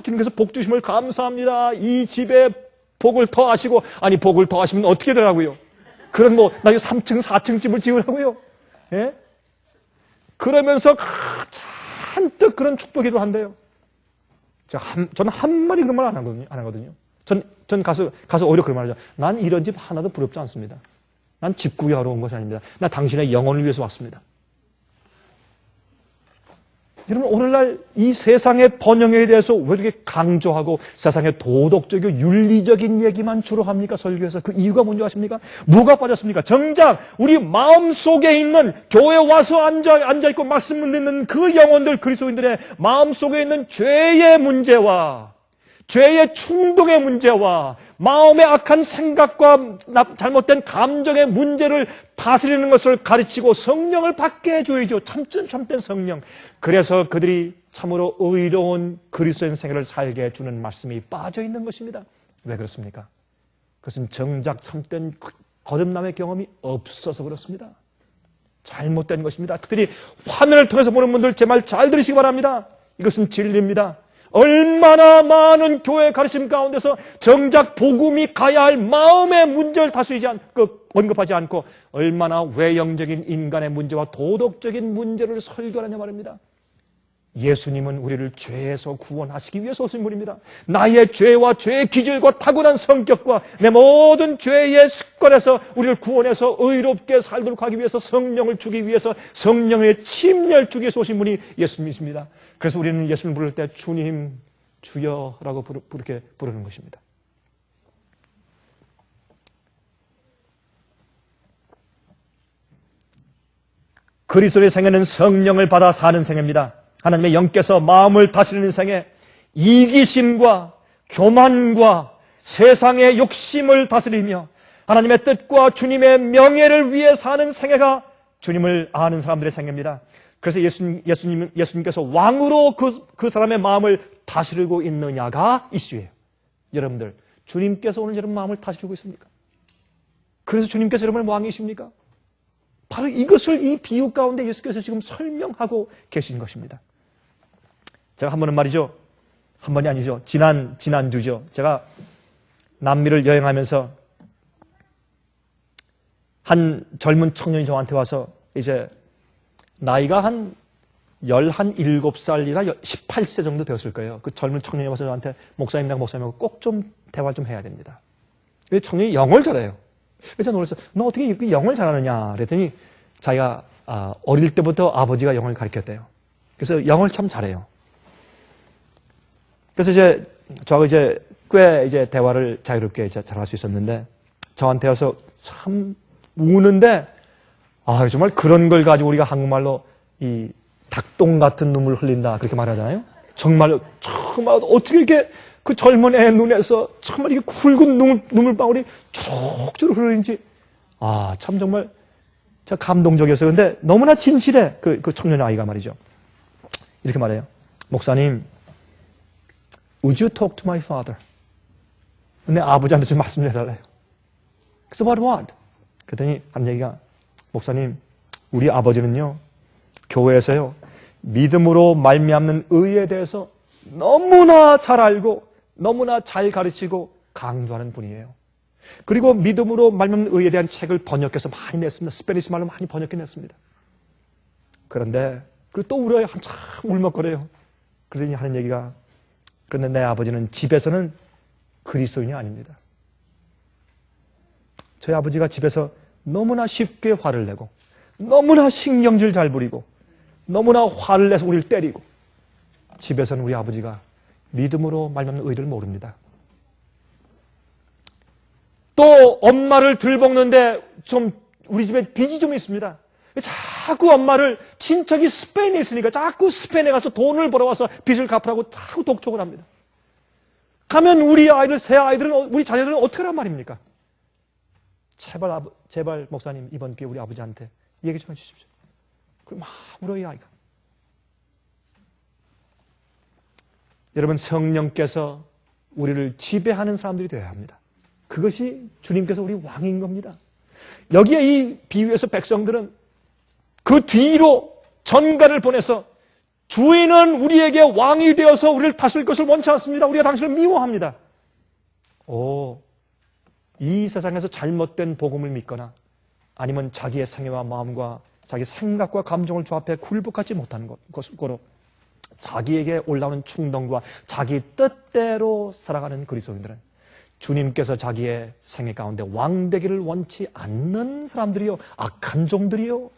주님께서 복 주심을 감사합니다. 이 집에 복을 더하시고 아니 복을 더하시면 어떻게 되라고요? 그런 뭐 나중에 3층 4층 집을 지으라고요? 예? 그러면서 잔뜩 그런 축복 기도를 한대요. 저는 한마디 그런 말 안 하거든요. 전 가서 오히려 그런 말을 하죠. 난 이런 집 하나도 부럽지 않습니다. 난 집 구하러 온 것이 아닙니다. 난 당신의 영혼을 위해서 왔습니다. 여러분, 오늘날 이 세상의 번영에 대해서 왜 이렇게 강조하고 세상의 도덕적이고 윤리적인 얘기만 주로 합니까? 설교에서. 그 이유가 뭔지 아십니까? 뭐가 빠졌습니까? 정작 우리 마음속에 있는 교회 와서 앉아있고 말씀 듣는 그 영혼들, 그리스도인들의 마음속에 있는 죄의 문제와 죄의 충동의 문제와 마음의 악한 생각과 잘못된 감정의 문제를 다스리는 것을 가르치고 성령을 받게 해줘야죠. 참된 성령. 그래서 그들이 참으로 의로운 그리스도인 생애를 살게 해주는 말씀이 빠져 있는 것입니다. 왜 그렇습니까? 그것은 정작 참된 거듭남의 경험이 없어서 그렇습니다. 잘못된 것입니다. 특별히 화면을 통해서 보는 분들 제 말 잘 들으시기 바랍니다. 이것은 진리입니다. 얼마나 많은 교회 가르침 가운데서 정작 복음이 가야 할 마음의 문제를 다스리지 않고 언급하지 않고 얼마나 외형적인 인간의 문제와 도덕적인 문제를 설교하느냐 말입니다. 예수님은 우리를 죄에서 구원하시기 위해서 오신 분입니다. 나의 죄와 죄의 기질과 타고난 성격과 내 모든 죄의 습관에서 우리를 구원해서 의롭게 살도록 하기 위해서 성령을 주기 위해서 성령의 침례를 주기 위해서 오신 분이 예수님이십니다. 그래서 우리는 예수님을 부를 때 주님, 주여라고 그렇게 부르는 것입니다. 그리스도의 생애는 성령을 받아 사는 생애입니다. 하나님의 영께서 마음을 다스리는 생애, 이기심과 교만과 세상의 욕심을 다스리며 하나님의 뜻과 주님의 명예를 위해 사는 생애가 주님을 아는 사람들의 생애입니다. 그래서 예수님께서 왕으로 그 사람의 마음을 다스리고 있느냐가 이슈예요. 여러분들, 주님께서 오늘 여러분 마음을 다스리고 있습니까? 그래서 주님께서 여러분의 왕이십니까? 바로 이것을 이 비유 가운데 예수께서 지금 설명하고 계신 것입니다. 제가 한 번은 말이죠. 한 번이 아니죠. 지난주죠. 제가 남미를 여행하면서 한 젊은 청년이 저한테 와서 이제 나이가 한 17살이나 18세 정도 되었을 거예요. 그 젊은 청년이 와서 저한테 목사님이랑 목사님하고 꼭 좀 대화 좀 해야 됩니다. 그 청년이 영어를 잘해요. 그래서 놀랐어요. 너 어떻게 이렇게 영어를 잘하느냐 그랬더니 자기가 어릴 때부터 아버지가 영어를 가르쳤대요. 그래서 영어를 참 잘해요. 그래서 저하고 꽤 대화를 자유롭게 잘할 수 있었는데 저한테 와서 참 우는데 정말 그런 걸 가지고 우리가 한국말로 이 닭똥 같은 눈물 흘린다 그렇게 말하잖아요. 정말 어떻게 이렇게 그 젊은 애 눈에서 정말 이게 굵은 눈물방울이 주룩주룩 흐르는지 참 정말 제가 감동적이었어요. 근데 너무나 진실해 그 청년 아이가 말이죠. 이렇게 말해요. 목사님, Would you talk to my father? 내 아버지한테 좀 말씀 좀 해달래요. 그래서 what? 그랬더니 한 얘기가 목사님, 우리 아버지는요 교회에서요 믿음으로 말미암는 의에 대해서 너무나 잘 알고 너무나 잘 가르치고 강조하는 분이에요. 그리고 믿음으로 말미암는 의에 대한 책을 번역해서 많이 냈습니다. 스페니시 말로 많이 번역해냈습니다. 그런데 그리고 또 울어요. 한참 울먹거려요. 그러더니 하는 얘기가 그런데 내 아버지는 집에서는 그리스도인이 아닙니다. 저희 아버지가 집에서 너무나 쉽게 화를 내고 너무나 신경질 잘 부리고 너무나 화를 내서 우리를 때리고 집에서는 우리 아버지가 믿음으로 말미암는 의를 모릅니다. 또 엄마를 들볶는데 좀 우리 집에 빚이 좀 있습니다. 자꾸 엄마를 친척이 스페인에 있으니까 자꾸 스페인에 가서 돈을 벌어와서 빚을 갚으라고 자꾸 독촉을 합니다. 가면 우리 새 아이들은 우리 자녀들은 어떻게 하란 말입니까? 제발 목사님 이번 기회에 우리 아버지한테 얘기 좀 해주십시오. 그럼 막 울어요 아이가. 여러분 성령께서 우리를 지배하는 사람들이 되어야 합니다. 그것이 주님께서 우리 왕인 겁니다. 여기에 이 비유에서 백성들은 그 뒤로 전가를 보내서 주인은 우리에게 왕이 되어서 우리를 다스릴 것을 원치 않습니다. 우리가 당신을 미워합니다. 이 세상에서 잘못된 복음을 믿거나 아니면 자기의 생애와 마음과 자기 생각과 감정을 조합해 굴복하지 못하는 것으로 자기에게 올라오는 충동과 자기 뜻대로 살아가는 그리스도인들은 주님께서 자기의 생애 가운데 왕 되기를 원치 않는 사람들이요, 악한 종들이요.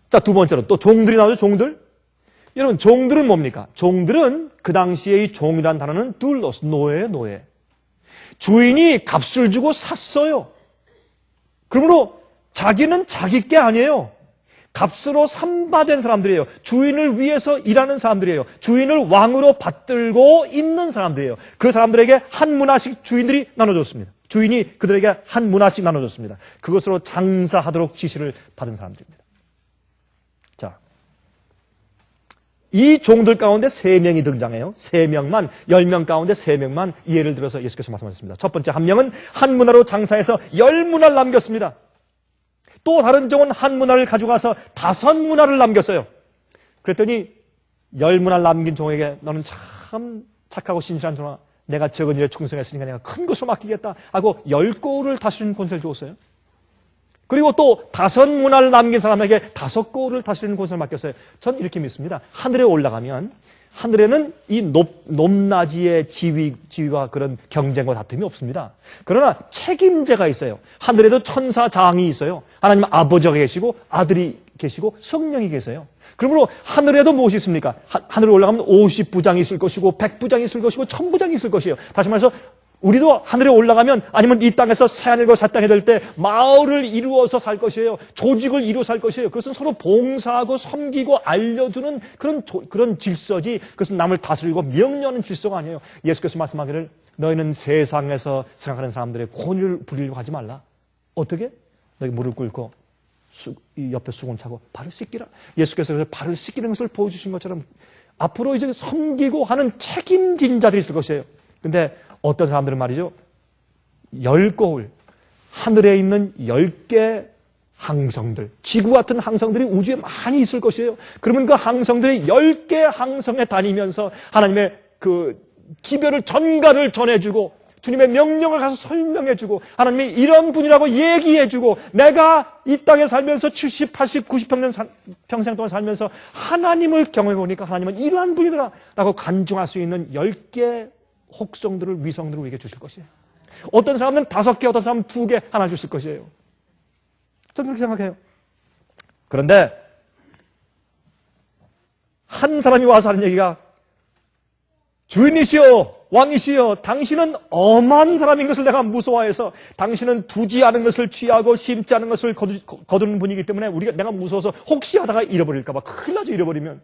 자, 두 번째로 또 종들이 나오죠. 종들. 여러분, 종들은 뭡니까? 종들은 그 당시에 이 종이라는 단어는 둘로스, 노예예요, 노예. 주인이 값을 주고 샀어요. 그러므로 자기는 자기 게 아니에요. 값으로 삼바된 사람들이에요. 주인을 위해서 일하는 사람들이에요. 주인을 왕으로 받들고 있는 사람들이에요. 그 사람들에게 한 문화씩 주인들이 나눠줬습니다. 주인이 그들에게 한 문화씩 나눠줬습니다. 그것으로 장사하도록 지시를 받은 사람들입니다. 자, 이 종들 가운데 3명이 등장해요. 3명만, 10명 가운데 3명만 예를 들어서 예수께서 말씀하셨습니다. 첫 번째 한 명은 한 문화로 장사해서 10문화를 남겼습니다. 또 다른 종은 한 문화를 가져가서 5문화를 남겼어요. 그랬더니 10문화를 남긴 종에게 너는 참 착하고 신실한 종아, 내가 적은 일에 충성했으니까 내가 큰 것을 맡기겠다 하고 10고울을 다스리는 권세를 주었어요. 그리고 또 5문화를 남긴 사람에게 5고울을 다스리는 권세를 맡겼어요. 전 이렇게 믿습니다. 하늘에 올라가면 하늘에는 이 높낮이의 지위와 그런 경쟁과 다툼이 없습니다. 그러나 책임제가 있어요. 하늘에도 천사장이 있어요. 하나님 아버지가 계시고 아들이 계시고 성령이 계세요. 그러므로 하늘에도 무엇이 있습니까? 하늘에 올라가면 50부장이 있을 것이고 100부장이 있을 것이고 1000부장이 있을 것이에요. 다시 말해서 우리도 하늘에 올라가면 아니면 이 땅에서 새하늘과 새 땅이 될 때 마을을 이루어서 살 것이에요. 조직을 이루어 살 것이에요. 그것은 서로 봉사하고 섬기고 알려주는 그런 질서지, 그것은 남을 다스리고 명령하는 질서가 아니에요. 예수께서 말씀하기를 너희는 세상에서 생각하는 사람들의 권위를 부리려고 하지 말라. 어떻게? 너희 무릎 꿇고 이 옆에 수건 차고 발을 씻기라. 예수께서 발을 씻기는 것을 보여주신 것처럼 앞으로 이제 섬기고 하는 책임진 자들이 있을 것이에요. 근데 어떤 사람들은 말이죠, 10고울, 하늘에 있는 10개 항성들, 지구 같은 항성들이 우주에 많이 있을 것이에요. 그러면 그 항성들이 10개 항성에 다니면서 하나님의 그 기별을, 전가를 전해주고 주님의 명령을 가서 설명해주고 하나님이 이런 분이라고 얘기해주고 내가 이 땅에 살면서 70, 80, 90평생 동안 살면서 하나님을 경험해보니까 하나님은 이러한 분이더라 라고 간증할 수 있는 10개 혹성들을, 위성들을 우리에게 주실 것이에요. 어떤 사람은 5개, 어떤 사람은 2개, 하나 주실 것이에요. 저는 그렇게 생각해요. 그런데 한 사람이 와서 하는 얘기가 주인이시여, 왕이시여, 당신은 엄한 사람인 것을 내가 무서워해서 당신은 두지 않은 것을 취하고 심지 않은 것을 거두는 분이기 때문에 내가 무서워서 혹시 하다가 잃어버릴까 봐. 큰일 나죠, 잃어버리면.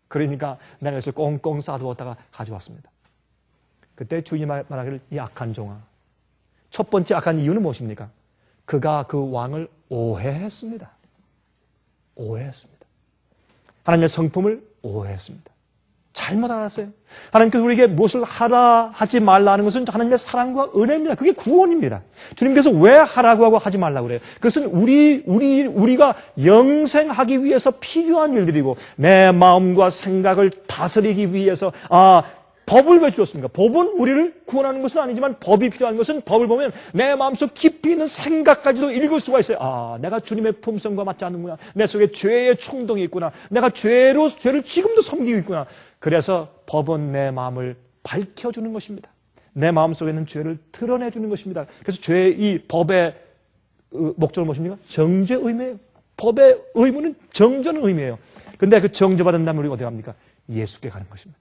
그러니까 내가 이것을 꽁꽁 싸두었다가 가져왔습니다. 그때 주인이 말하기를 이 악한 종아. 첫 번째 악한 이유는 무엇입니까? 그가 그 왕을 오해했습니다. 오해했습니다. 하나님의 성품을 오해했습니다. 잘못 알았어요. 하나님께서 우리에게 무엇을 하라 하지 말라 하는 것은 하나님의 사랑과 은혜입니다. 그게 구원입니다. 주님께서 왜 하라고 하고 하지 말라고 그래요? 그것은 우리가 영생하기 위해서 필요한 일들이고 내 마음과 생각을 다스리기 위해서 법을 왜 주었습니까? 법은 우리를 구원하는 것은 아니지만 법이 필요한 것은 법을 보면 내 마음속 깊이 있는 생각까지도 읽을 수가 있어요. 내가 주님의 품성과 맞지 않는구나. 내 속에 죄의 충동이 있구나. 내가 죄를 지금도 섬기고 있구나. 그래서 법은 내 마음을 밝혀주는 것입니다. 내 마음속에 있는 죄를 드러내주는 것입니다. 그래서 이 법의 목적은 무엇입니까? 정죄 의무예요. 법의 의무는 정죄는 의무예요. 근데 그 정죄받은 다음에 우리가 어디 갑니까? 예수께 가는 것입니다.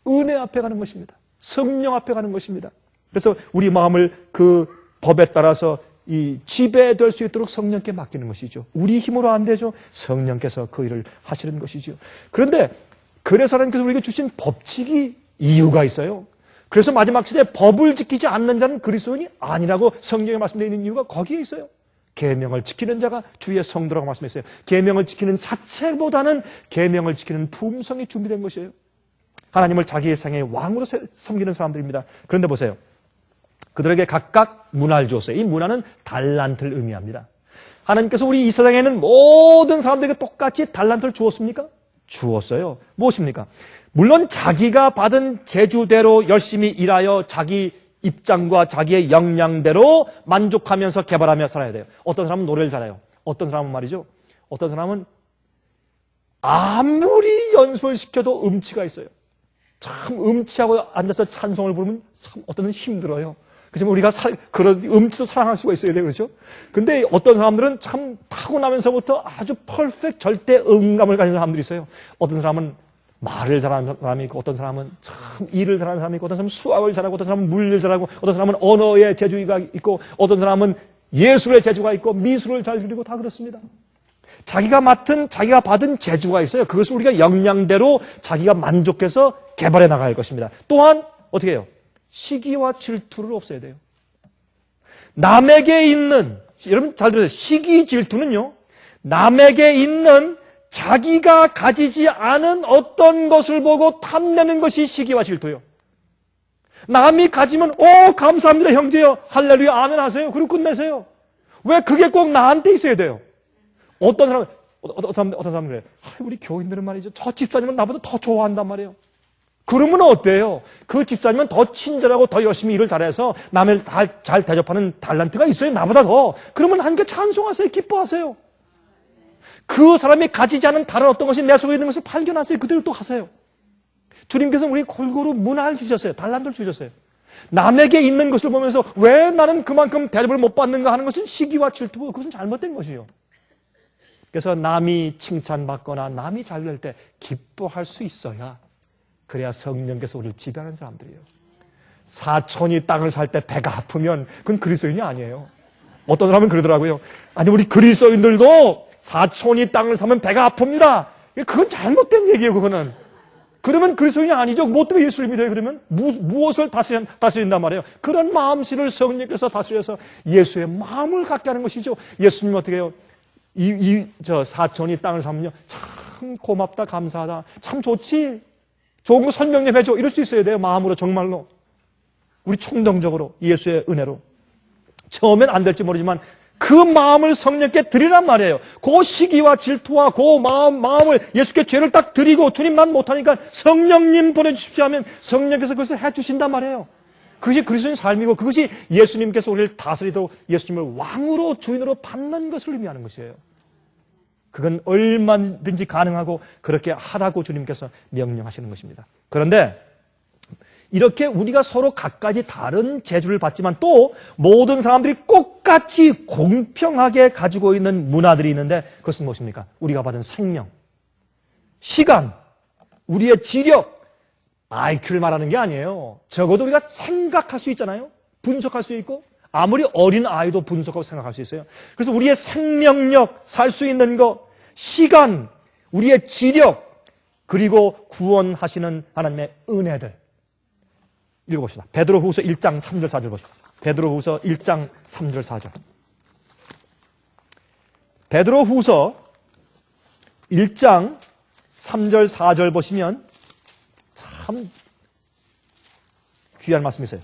은혜 앞에 가는 것입니다. 성령 앞에 가는 것입니다. 그래서 우리 마음을 그 법에 따라서 이 지배될 수 있도록 성령께 맡기는 것이죠. 우리 힘으로 안 되죠. 성령께서 그 일을 하시는 것이죠. 그런데 그래서 하나님께서 우리에게 주신 법칙이 이유가 있어요. 그래서 마지막 시대에 법을 지키지 않는 자는 그리스도인이 아니라고 성경에 말씀되어 있는 이유가 거기에 있어요. 계명을 지키는 자가 주의 성도라고 말씀했어요. 계명을 지키는 자체보다는 계명을 지키는 품성이 준비된 것이에요. 하나님을 자기의 생애의 왕으로 섬기는 사람들입니다. 그런데 보세요. 그들에게 각각 문화를 주었어요. 이 문화는 달란트를 의미합니다. 하나님께서 우리 이 세상에는 모든 사람들에게 똑같이 달란트를 주었습니까? 주었어요. 무엇입니까? 물론 자기가 받은 재주대로 열심히 일하여 자기 입장과 자기의 역량대로 만족하면서 개발하며 살아야 돼요. 어떤 사람은 노래를 잘해요. 어떤 사람은 말이죠. 어떤 사람은 아무리 연습을 시켜도 음치가 있어요. 참 음치하고 앉아서 찬송을 부르면 참 어떤 은 힘들어요. 그렇지만 우리가 그런 음치도 사랑할 수가 있어야 돼요. 그렇죠? 근데 어떤 사람들은 참 타고나면서부터 아주 퍼펙트 절대 음감을 가진 사람들이 있어요. 어떤 사람은 말을 잘하는 사람이 있고, 어떤 사람은 참 일을 잘하는 사람이 있고, 어떤 사람은 수학을 잘하고, 어떤 사람은 물리를 잘하고, 어떤 사람은 언어의 재주가 있고, 어떤 사람은 예술의 재주가 있고, 미술을 잘 그리고 다 그렇습니다. 자기가 받은 재주가 있어요. 그것을 우리가 역량대로 자기가 만족해서 개발해 나갈 것입니다. 또한 어떻게 해요? 시기와 질투를 없애야 돼요. 남에게 있는, 여러분 잘 들으세요. 시기 질투는요, 남에게 있는 자기가 가지지 않은 어떤 것을 보고 탐내는 것이 시기와 질투예요. 남이 가지면 감사합니다 형제요, 할렐루야 아멘 하세요. 그리고 끝내세요. 왜 그게 꼭 나한테 있어야 돼요? 어떤 사람 그래요. 우리 교인들은 말이죠, 저 집사님은 나보다 더 좋아한단 말이에요. 그러면 어때요? 그 집사님은 더 친절하고 더 열심히 일을 잘해서 남을 잘 대접하는 달란트가 있어요, 나보다 더. 그러면 하나님께 찬송하세요, 기뻐하세요. 그 사람이 가지지 않은 다른 어떤 것이 내 속에 있는 것을 발견하세요. 그대로 또 하세요. 주님께서 우리 골고루 문화를 주셨어요. 달란트를 주셨어요. 남에게 있는 것을 보면서 왜 나는 그만큼 대접을 못 받는가 하는 것은 시기와 질투고, 그것은 잘못된 것이에요. 그래서 남이 칭찬받거나 남이 잘 될 때 기뻐할 수 있어야, 그래야 성령께서 우리를 지배하는 사람들이에요. 사촌이 땅을 살 때 배가 아프면 그건 그리스도인이 아니에요. 어떤 사람은 그러더라고요. 아니 우리 그리스도인들도 사촌이 땅을 사면 배가 아픕니다. 그건 잘못된 얘기예요. 그거는. 그러면 그리스도인이 아니죠. 뭐 때문에 예수를 믿어요? 그러면 무엇을 다스린단 말이에요? 그런 마음씨를 성령께서 다스려서 예수의 마음을 갖게 하는 것이죠. 예수님 어떻게 해요? 저 사촌이 땅을 사면요, 참 고맙다, 감사하다, 참 좋지, 좋은 거 설명 좀 해줘, 이럴 수 있어야 돼요. 마음으로, 정말로, 우리 충동적으로 예수의 은혜로. 처음엔 안 될지 모르지만 그 마음을 성령께 드리란 말이에요. 그 시기와 질투와 그 마음을 예수께 죄를 딱 드리고, 주님만 못하니까 성령님 보내주십시오 하면 성령께서 그것을 해주신단 말이에요. 그것이 그리스도인 삶이고, 그것이 예수님께서 우리를 다스리도록 예수님을 왕으로, 주인으로 받는 것을 의미하는 것이에요. 그건 얼마든지 가능하고 그렇게 하라고 주님께서 명령하시는 것입니다. 그런데 이렇게 우리가 서로 각가지 다른 재주를 받지만 또 모든 사람들이 똑같이 공평하게 가지고 있는 문화들이 있는데, 그것은 무엇입니까? 우리가 받은 생명, 시간, 우리의 지력, IQ를 말하는 게 아니에요. 적어도 우리가 생각할 수 있잖아요. 분석할 수 있고, 아무리 어린 아이도 분석하고 생각할 수 있어요. 그래서 우리의 생명력, 살 수 있는 것, 시간, 우리의 지력, 그리고 구원하시는 하나님의 은혜들. 읽어봅시다. 베드로후서 1장 3절 4절 보십시오. 베드로후서 1장 3절 4절. 베드로후서 1장 3절 4절 보시면 참 귀한 말씀이세요.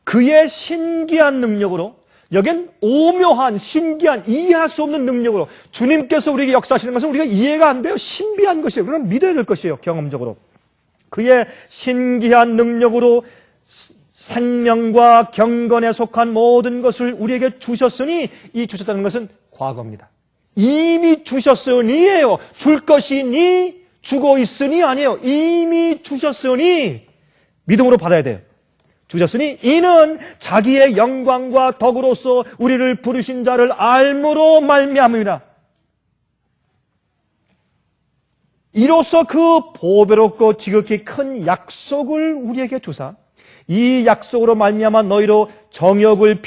그의 신기한 능력으로, 여긴 오묘한, 신기한, 이해할 수 없는 능력으로 주님께서 우리에게 역사하시는 것은 우리가 이해가 안 돼요. 신비한 것이에요. 그럼 믿어야 될 것이에요. 경험적으로. 그의 신기한 능력으로 생명과 경건에 속한 모든 것을 우리에게 주셨으니, 이 주셨다는 것은 과거입니다. 이미 주셨으니예요. 줄 것이니, 주고 있으니 아니에요. 이미 주셨으니 믿음으로 받아야 돼요. 주셨으니 이는 자기의 영광과 덕으로서 우리를 부르신 자를 알므로 말미암으리라. 이로써 그 보배롭고 지극히 큰 약속을 우리에게 주사, 이 약속으로 말미암아 너희로 정욕을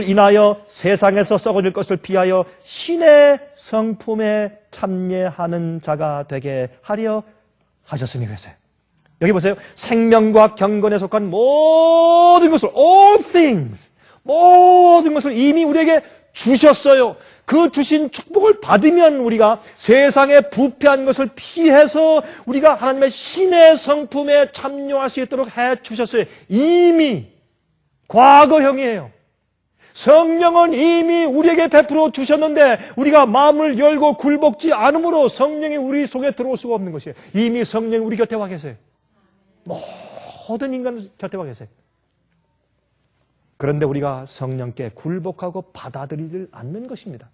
인하여 세상에서 썩어질 것을 피하여 신의 성품에 참여하는 자가 되게 하려 하셨으니 그랬어요. 여기 보세요. 생명과 경건에 속한 모든 것을, all things, 모든 것을 이미 우리에게 주셨어요. 그 주신 축복을 받으면 우리가 세상에 부패한 것을 피해서 우리가 하나님의 신의 성품에 참여할 수 있도록 해 주셨어요. 이미 과거형이에요. 성령은 이미 우리에게 베풀어 주셨는데 우리가 마음을 열고 굴복지 않으므로 성령이 우리 속에 들어올 수가 없는 것이에요. 이미 성령이 우리 곁에 와 계세요. 모든 인간 곁에 와 계세요. 그런데 우리가 성령께 굴복하고 받아들이지 않는 것입니다.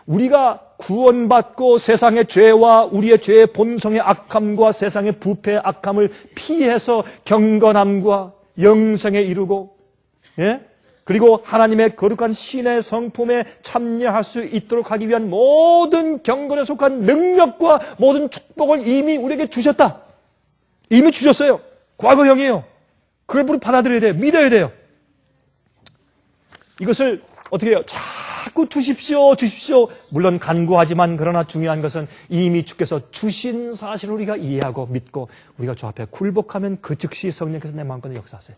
우리가 구원받고 세상의 죄와 우리의 죄의 본성의 악함과 세상의 부패의 악함을 피해서 경건함과 영생에 이르고, 그리고 하나님의 거룩한 신의 성품에 참여할 수 있도록 하기 위한 모든 경건에 속한 능력과 모든 축복을 이미 우리에게 주셨다. 이미 주셨어요. 과거형이에요. 그걸 우리 받아들여야 돼요. 믿어야 돼요. 이것을 어떻게 해요? 자꾸 주십시오. 물론 간구하지만 그러나 중요한 것은 이미 주께서 주신 사실을 우리가 이해하고 믿고 우리가 주 앞에 굴복하면 그 즉시 성령께서 내 마음껏 역사하세요.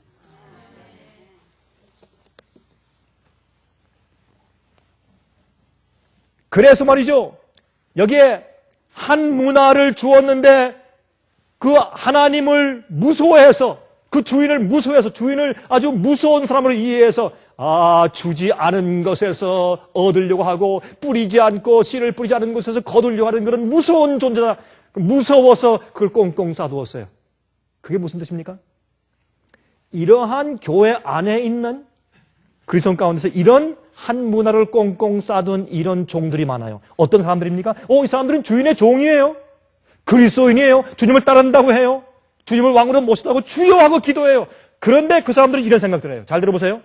그래서 말이죠. 여기에 한 문화를 주었는데 그 하나님을 무서워해서 그 주인을 아주 무서운 사람으로 이해해서 주지 않은 것에서 얻으려고 하고 뿌리지 않고 씨를 뿌리지 않은 곳에서 거두려고 하는 그런 무서운 존재다. 무서워서 그걸 꽁꽁 싸두었어요. 그게 무슨 뜻입니까? 이러한 교회 안에 있는 그리스도 가운데서 이런 한 문화를 꽁꽁 싸둔 이런 종들이 많아요. 어떤 사람들입니까? 이 사람들은 주인의 종이에요. 그리스도인이에요. 주님을 따른다고 해요. 주님을 왕으로 모시다고 주여 하고 기도해요. 그런데 그 사람들은 이런 생각들을 해요. 잘 들어보세요.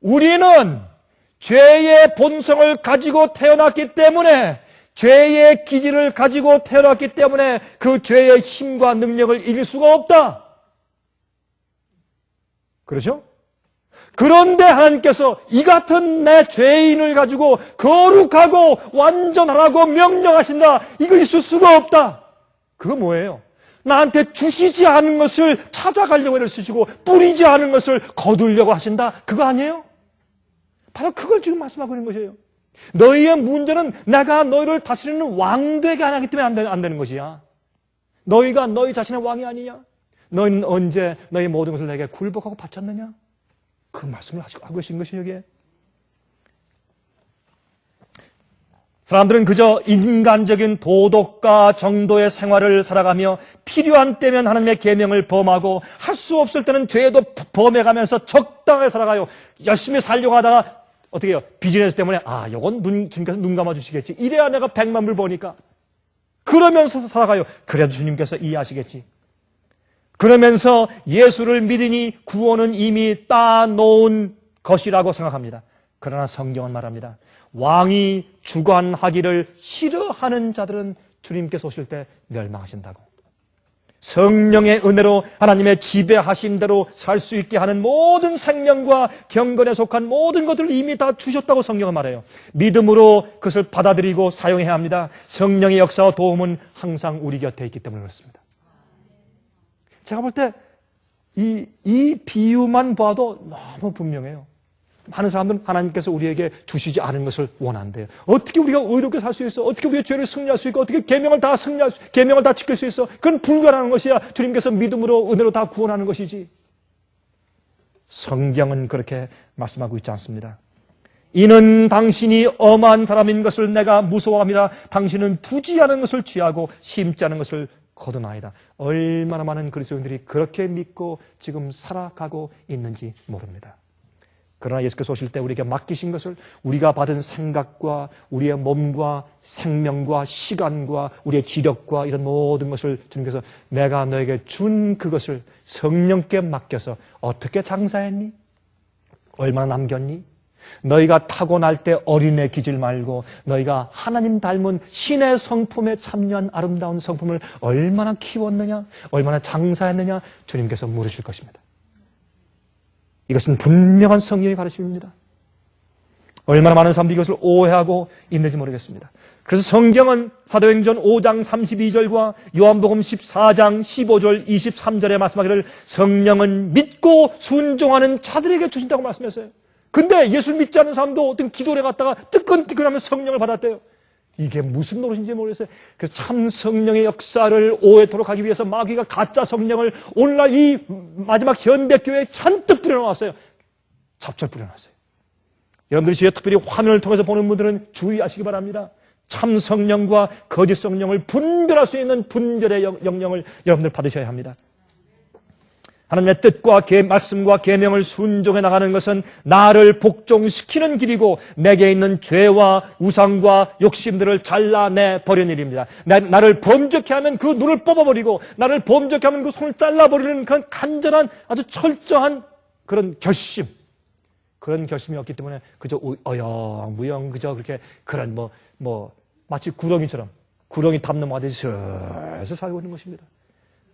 우리는 죄의 본성을 가지고 태어났기 때문에 죄의 기질을 가지고 태어났기 때문에 그 죄의 힘과 능력을 이길 수가 없다. 그렇죠? 그런데 하나님께서 이 같은 내 죄인을 가지고 거룩하고 완전하라고 명령하신다. 이걸 있을 수가 없다. 그거 뭐예요? 나한테 주시지 않은 것을 찾아가려고 애를 쓰시고 뿌리지 않은 것을 거두려고 하신다. 그거 아니에요? 바로 그걸 지금 말씀하고 있는 것이에요. 너희의 문제는 내가 너희를 다스리는 왕 되게 안 하기 때문에 안 되는 것이야. 너희가 너희 자신의 왕이 아니냐? 너희는 언제 너희 모든 것을 내게 굴복하고 바쳤느냐? 그 말씀을 하고 계신 것이 여기에. 사람들은 그저 인간적인 도덕과 정도의 생활을 살아가며 필요한 때면 하나님의 계명을 범하고 할 수 없을 때는 죄도 범해가면서 적당하게 살아가요. 열심히 살려고 하다가 어떻게 해요? 비즈니스 때문에 요건 주님께서 눈 감아주시겠지. 이래야 내가 100만 불 버니까. 그러면서 살아가요. 그래도 주님께서 이해하시겠지. 그러면서 예수를 믿으니 구원은 이미 따놓은 것이라고 생각합니다. 그러나 성경은 말합니다. 왕이 주관하기를 싫어하는 자들은 주님께서 오실 때 멸망하신다고. 성령의 은혜로 하나님의 지배하신 대로 살 수 있게 하는 모든 생명과 경건에 속한 모든 것들을 이미 다 주셨다고 성경은 말해요. 믿음으로 그것을 받아들이고 사용해야 합니다. 성령의 역사와 도움은 항상 우리 곁에 있기 때문에 그렇습니다. 제가 볼 때 이 비유만 봐도 너무 분명해요. 많은 사람들은 하나님께서 우리에게 주시지 않은 것을 원한대요. 어떻게 우리가 의롭게 살 수 있어? 어떻게 우리의 죄를 승리할 수 있고 어떻게 계명을 다 지킬 수 있어? 그건 불가능한 것이야. 주님께서 믿음으로 은혜로 다 구원하는 것이지. 성경은 그렇게 말씀하고 있지 않습니다. 이는 당신이 엄한 사람인 것을 내가 무서워함이라. 당신은 두지 않은 것을 취하고 심지 않은 것을 거두나이다. 얼마나 많은 그리스도인들이 그렇게 믿고 지금 살아가고 있는지 모릅니다. 그러나 예수께서 오실 때 우리에게 맡기신 것을 우리가 받은 생각과 우리의 몸과 생명과 시간과 우리의 지력과 이런 모든 것을 주님께서 내가 너에게 준 그것을 성령께 맡겨서 어떻게 장사했니? 얼마나 남겼니? 너희가 타고날 때 어린애 기질 말고 너희가 하나님 닮은 신의 성품에 참여한 아름다운 성품을 얼마나 키웠느냐? 얼마나 장사했느냐? 주님께서 물으실 것입니다. 이것은 분명한 성경의 가르침입니다. 얼마나 많은 사람들이 이것을 오해하고 있는지 모르겠습니다. 그래서 성경은 사도행전 5장 32절과 요한복음 14장 15절 23절에 말씀하기를 성령은 믿고 순종하는 자들에게 주신다고 말씀했어요. 근데 예수 믿지 않는 사람도 어떤 기도를 갔다가 뜨끈뜨끈하면 성령을 받았대요. 이게 무슨 노릇인지 모르겠어요. 그래서 참 성령의 역사를 오해토록 하기 위해서 마귀가 가짜 성령을 오늘날 이 마지막 현대교회에 잔뜩 뿌려놓았어요. 잡철 뿌려놨어요. 여러분들이 지금 특별히 화면을 통해서 보는 분들은 주의하시기 바랍니다. 참 성령과 거짓 성령을 분별할 수 있는 분별의 영령을 여러분들 받으셔야 합니다. 하나님의 뜻과 말씀과 계명을 순종해 나가는 것은 나를 복종시키는 길이고 내게 있는 죄와 우상과 욕심들을 잘라내 버리는 일입니다. 나를 범죄케 하면 그 눈을 뽑아버리고 나를 범죄케 하면 그 손을 잘라버리는 그런 간절한 아주 철저한 그런 결심, 그런 결심이었기 때문에 그저 어영부영 그저 그렇게 그런 마치 구렁이 담 넘어가듯이 슬슬 살고 있는 것입니다.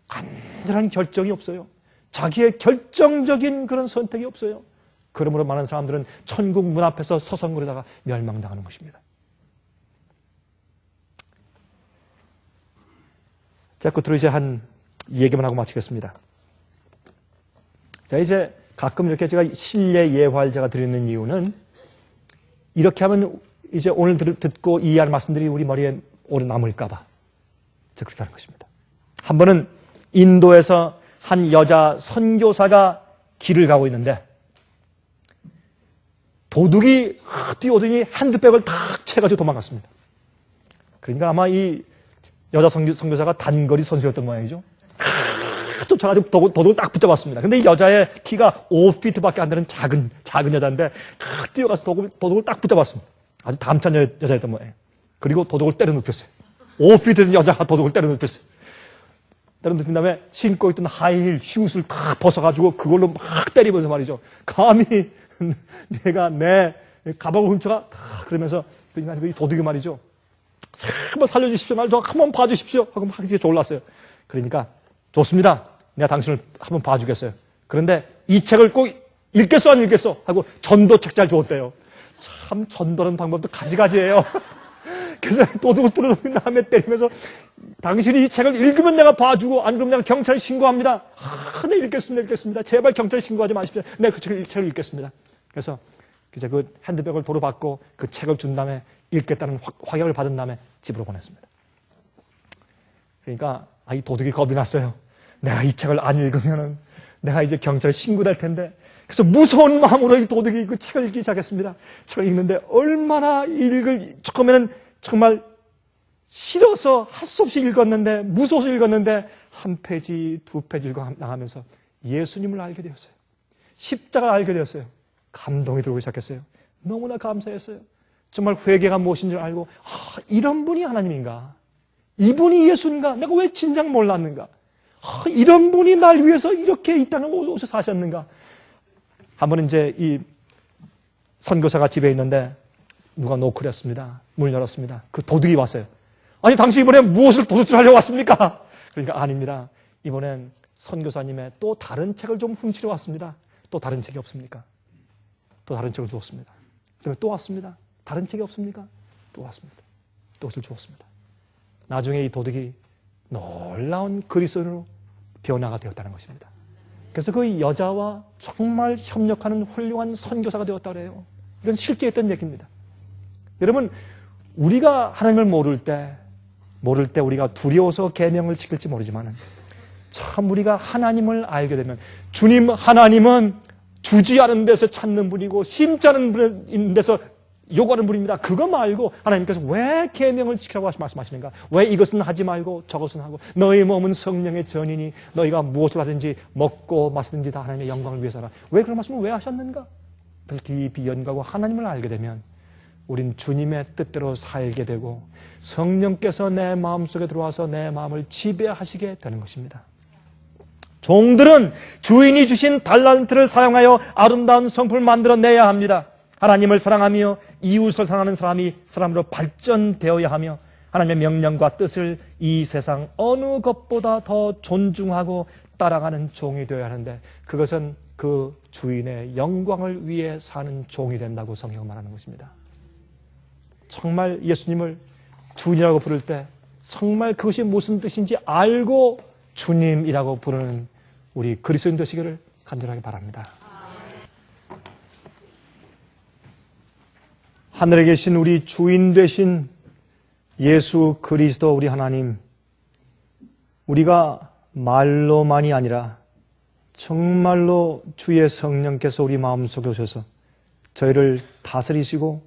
간절한 결정이 없어요. 자기의 결정적인 그런 선택이 없어요. 그러므로 많은 사람들은 천국 문 앞에서 서성거리다가 멸망당하는 것입니다. 자, 끝으로 이제 한 얘기만 하고 마치겠습니다. 자, 이제 가끔 이렇게 제가 신례 예화를 제가 드리는 이유는 이렇게 하면 이제 오늘 듣고 이해할 말씀들이 우리 머리에 오래 남을까봐 제가 그렇게 하는 것입니다. 한 번은 인도에서 한 여자 선교사가 길을 가고 있는데 도둑이 뛰어오더니 핸드백을 탁 채가지고 도망갔습니다. 그러니까 아마 이 여자 선교사가 단거리 선수였던 모양이죠. 쫓아가지고 도둑을 딱 붙잡았습니다. 근데 이 여자의 키가 5피트밖에 안 되는 작은 여자인데 뛰어가서 도둑을 딱 붙잡았습니다. 아주 담찬 여자였던 모양이에요. 그리고 도둑을 때려 눕혔어요. 5피트 된 여자가 도둑을 때려 눕혔어요. 때려 눕힌 다음에 신고 있던 하이힐 슛을 탁 벗어가지고 그걸로 막 때리면서 말이죠. 감히 내가 내 가방을 훔쳐가? 그러면서 이 도둑이 말이죠. 한번 살려주십시오. 날 좀 한번 봐주십시오. 하고 막 이제 졸랐어요. 그러니까 좋습니다. 내가 당신을 한번 봐주겠어요. 그런데 이 책을 꼭 읽겠어 안 읽겠어? 하고 전도 책자를 주었대요. 참 전도는 방법도 가지가지예요. 그래서 도둑을 뚫어놓은 다음에 때리면서 당신이 이 책을 읽으면 내가 봐주고 안 그러면 내가 경찰에 신고합니다. 네, 읽겠습니다. 제발 경찰에 신고하지 마십시오. 내가 그 책을 읽겠습니다. 그래서 이제 그 핸드백을 도로 받고 그 책을 준 다음에 읽겠다는 확약을 받은 다음에 집으로 보냈습니다. 그러니까 이 도둑이 겁이 났어요. 내가 이 책을 안 읽으면은 내가 이제 경찰에 신고될 텐데. 그래서 무서운 마음으로 이 도둑이 그 책을 읽기 시작했습니다. 책을 읽는데 얼마나 처음에는 정말 싫어서 할 수 없이 읽었는데, 무서워서 읽었는데, 한 페이지, 두 페이지 읽어 나가면서 예수님을 알게 되었어요. 십자가를 알게 되었어요. 감동이 들어오기 시작했어요. 너무나 감사했어요. 정말 회개가 무엇인지 알고, 이런 분이 하나님인가? 이분이 예수인가? 내가 왜 진작 몰랐는가? 이런 분이 날 위해서 이렇게 이 땅에 오셔서 사셨는가? 한 번은 이제 이 선교사가 집에 있는데 누가 노크를 했습니다. 문을 열었습니다. 그 도둑이 왔어요. 아니, 당신 이번에 무엇을 도둑질하려고 왔습니까? 그러니까 아닙니다. 이번엔 선교사님의 또 다른 책을 좀 훔치러 왔습니다. 또 다른 책이 없습니까? 또 다른 책을 주었습니다. 그다음에 또 왔습니다. 다른 책이 없습니까? 또 왔습니다. 또 그것을 주었습니다. 나중에 이 도둑이 놀라운 그리스도인으로 변화가 되었다는 것입니다. 그래서 그 여자와 정말 협력하는 훌륭한 선교사가 되었다 그래요. 이건 실제 있던 얘기입니다. 여러분, 우리가 하나님을 모를 때 우리가 두려워서 계명을 지킬지 모르지만 참 우리가 하나님을 알게 되면 주님 하나님은 주지 않은 데서 찾는 분이고 심지 않은 데서 요구하는 분입니다. 그거 말고 하나님께서 왜 계명을 지키라고 말씀하시는가? 왜 이것은 하지 말고 저것은 하고 너희 몸은 성령의 전이니 너희가 무엇을 하든지 먹고 마시든지 다 하나님의 영광을 위해서라. 왜 그런 말씀을 왜 하셨는가? 그래서 깊이 연구하고 하나님을 알게 되면 우린 주님의 뜻대로 살게 되고 성령께서 내 마음속에 들어와서 내 마음을 지배하시게 되는 것입니다. 종들은 주인이 주신 달란트를 사용하여 아름다운 성품을 만들어내야 합니다. 하나님을 사랑하며 이웃을 사랑하는 사람으로 발전되어야 하며 하나님의 명령과 뜻을 이 세상 어느 것보다 더 존중하고 따라가는 종이 되어야 하는데 그것은 그 주인의 영광을 위해 사는 종이 된다고 성경은 말하는 것입니다. 정말 예수님을 주인이라고 부를 때 정말 그것이 무슨 뜻인지 알고 주님이라고 부르는 우리 그리스도인 되시기를 간절하게 바랍니다. 하늘에 계신 우리 주인 되신 예수 그리스도 우리 하나님, 우리가 말로만이 아니라 정말로 주의 성령께서 우리 마음속에 오셔서 저희를 다스리시고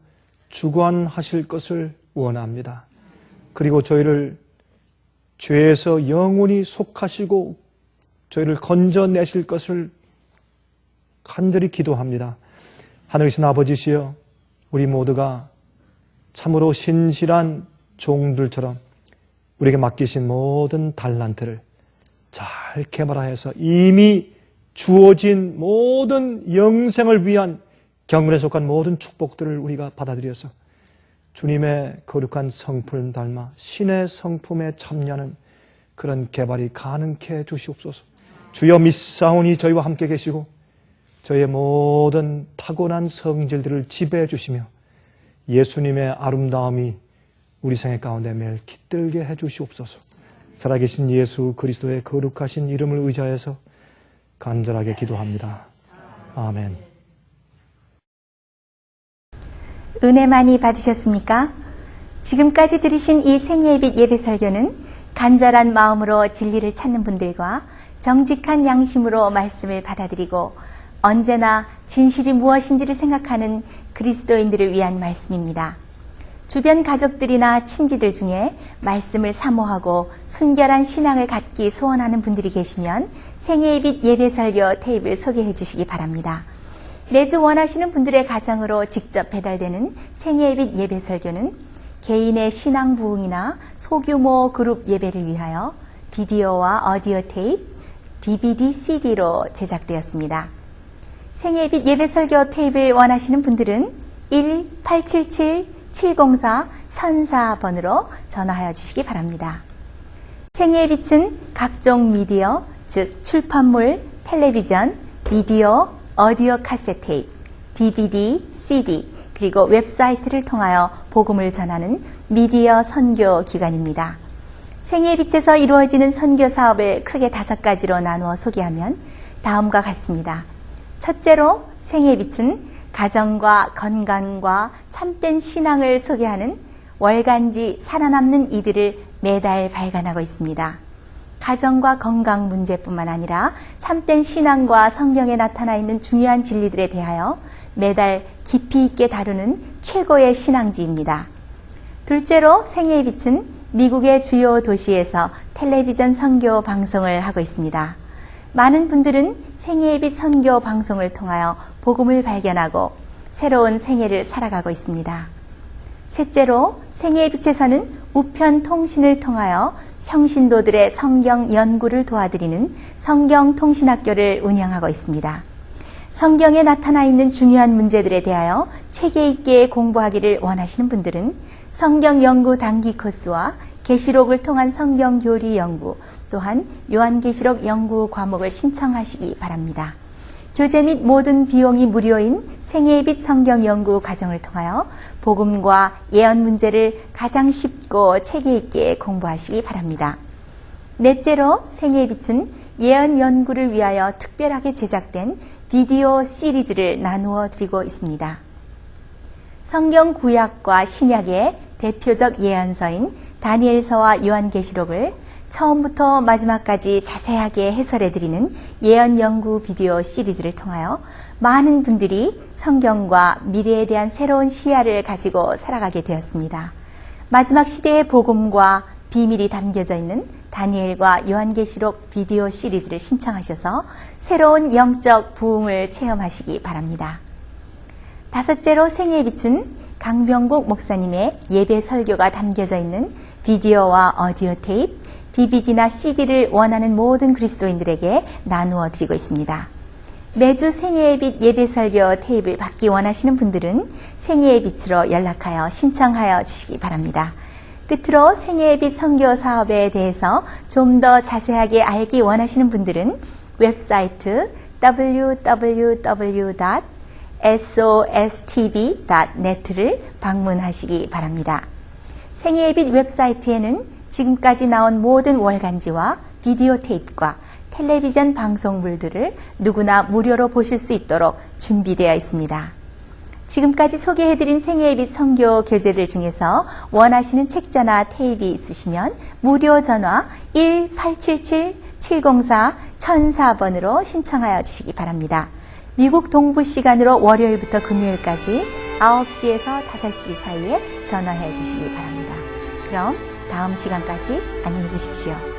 주관하실 것을 원합니다. 그리고 저희를 죄에서 영원히 속하시고 저희를 건져내실 것을 간절히 기도합니다. 하늘이신 아버지시여, 우리 모두가 참으로 신실한 종들처럼 우리에게 맡기신 모든 달란트를 잘 개발하여서 이미 주어진 모든 영생을 위한 경륜에 속한 모든 축복들을 우리가 받아들여서 주님의 거룩한 성품을 닮아 신의 성품에 참여하는 그런 개발이 가능케 해 주시옵소서. 주여 믿사오니 저희와 함께 계시고 저희의 모든 타고난 성질들을 지배해 주시며 예수님의 아름다움이 우리 생애 가운데 매일 깃들게 해 주시옵소서. 살아계신 예수 그리스도의 거룩하신 이름을 의지하여서 간절하게 기도합니다. 아멘. 은혜 많이 받으셨습니까? 지금까지 들으신 이 생예빛 예배 설교는 간절한 마음으로 진리를 찾는 분들과 정직한 양심으로 말씀을 받아들이고 언제나 진실이 무엇인지를 생각하는 그리스도인들을 위한 말씀입니다. 주변 가족들이나 친지들 중에 말씀을 사모하고 순결한 신앙을 갖기 소원하는 분들이 계시면 생예빛 예배 설교 테이프를 소개해 주시기 바랍니다. 매주 원하시는 분들의 가정으로 직접 배달되는 생예빛 예배 설교는 개인의 신앙 부흥이나 소규모 그룹 예배를 위하여 비디오와 오디오 테이프, DVD, CD로 제작되었습니다. 생예빛 예배 설교 테이프를 원하시는 분들은 1-877-704-1004번으로 전화하여 주시기 바랍니다. 생예빛은 각종 미디어, 즉 출판물, 텔레비전, 비디오, 오디오 카세트 테이프, DVD, CD, 그리고 웹사이트를 통하여 복음을 전하는 미디어 선교 기관입니다. 생예빛에서 이루어지는 선교 사업을 크게 5가지로 나누어 소개하면 다음과 같습니다. 첫째로 생예빛은 가정과 건강과 참된 신앙을 소개하는 월간지 살아남는 이들을 매달 발간하고 있습니다. 가정과 건강 문제뿐만 아니라 참된 신앙과 성경에 나타나 있는 중요한 진리들에 대하여 매달 깊이 있게 다루는 최고의 신앙지입니다. 둘째로 생애의 빛은 미국의 주요 도시에서 텔레비전 선교 방송을 하고 있습니다. 많은 분들은 생애의 빛 선교 방송을 통하여 복음을 발견하고 새로운 생애를 살아가고 있습니다. 셋째로 생애의 빛에서는 우편 통신을 통하여 평신도들의 성경 연구를 도와드리는 성경통신학교를 운영하고 있습니다. 성경에 나타나 있는 중요한 문제들에 대하여 체계 있게 공부하기를 원하시는 분들은 성경 연구 단기 코스와 계시록을 통한 성경 교리 연구, 또한 요한계시록 연구 과목을 신청하시기 바랍니다. 교재 및 모든 비용이 무료인 생애의 빛 성경 연구 과정을 통하여 복음과 예언 문제를 가장 쉽고 체계 있게 공부하시기 바랍니다. 넷째로 생애의 빛은 예언 연구를 위하여 특별하게 제작된 비디오 시리즈를 나누어 드리고 있습니다. 성경 구약과 신약의 대표적 예언서인 다니엘서와 요한계시록을 처음부터 마지막까지 자세하게 해설해 드리는 예언 연구 비디오 시리즈를 통하여 많은 분들이 성경과 미래에 대한 새로운 시야를 가지고 살아가게 되었습니다. 마지막 시대의 복음과 비밀이 담겨져 있는 다니엘과 요한계시록 비디오 시리즈를 신청하셔서 새로운 영적 부흥을 체험하시기 바랍니다. 다섯째로 생애의 빛은 강병국 목사님의 예배 설교가 담겨져 있는 비디오와 오디오 테이프, DVD나 CD를 원하는 모든 그리스도인들에게 나누어 드리고 있습니다. 매주 생애의 빛 예배 설교 테이프를 받기 원하시는 분들은 생애의 빛으로 연락하여 신청하여 주시기 바랍니다. 끝으로 생애의 빛 선교 사업에 대해서 좀 더 자세하게 알기 원하시는 분들은 웹사이트 www.sostv.net를 방문하시기 바랍니다. 생애의 빛 웹사이트에는 지금까지 나온 모든 월간지와 비디오 테이프과 텔레비전 방송물들을 누구나 무료로 보실 수 있도록 준비되어 있습니다. 지금까지 소개해드린 생애의 빛 선교 교재들 중에서 원하시는 책자나 테이프이 있으시면 무료 전화 1877-704-1004번으로 신청하여 주시기 바랍니다. 미국 동부 시간으로 월요일부터 금요일까지 9시에서 5시 사이에 전화해 주시기 바랍니다. 그럼 다음 시간까지 안녕히 계십시오.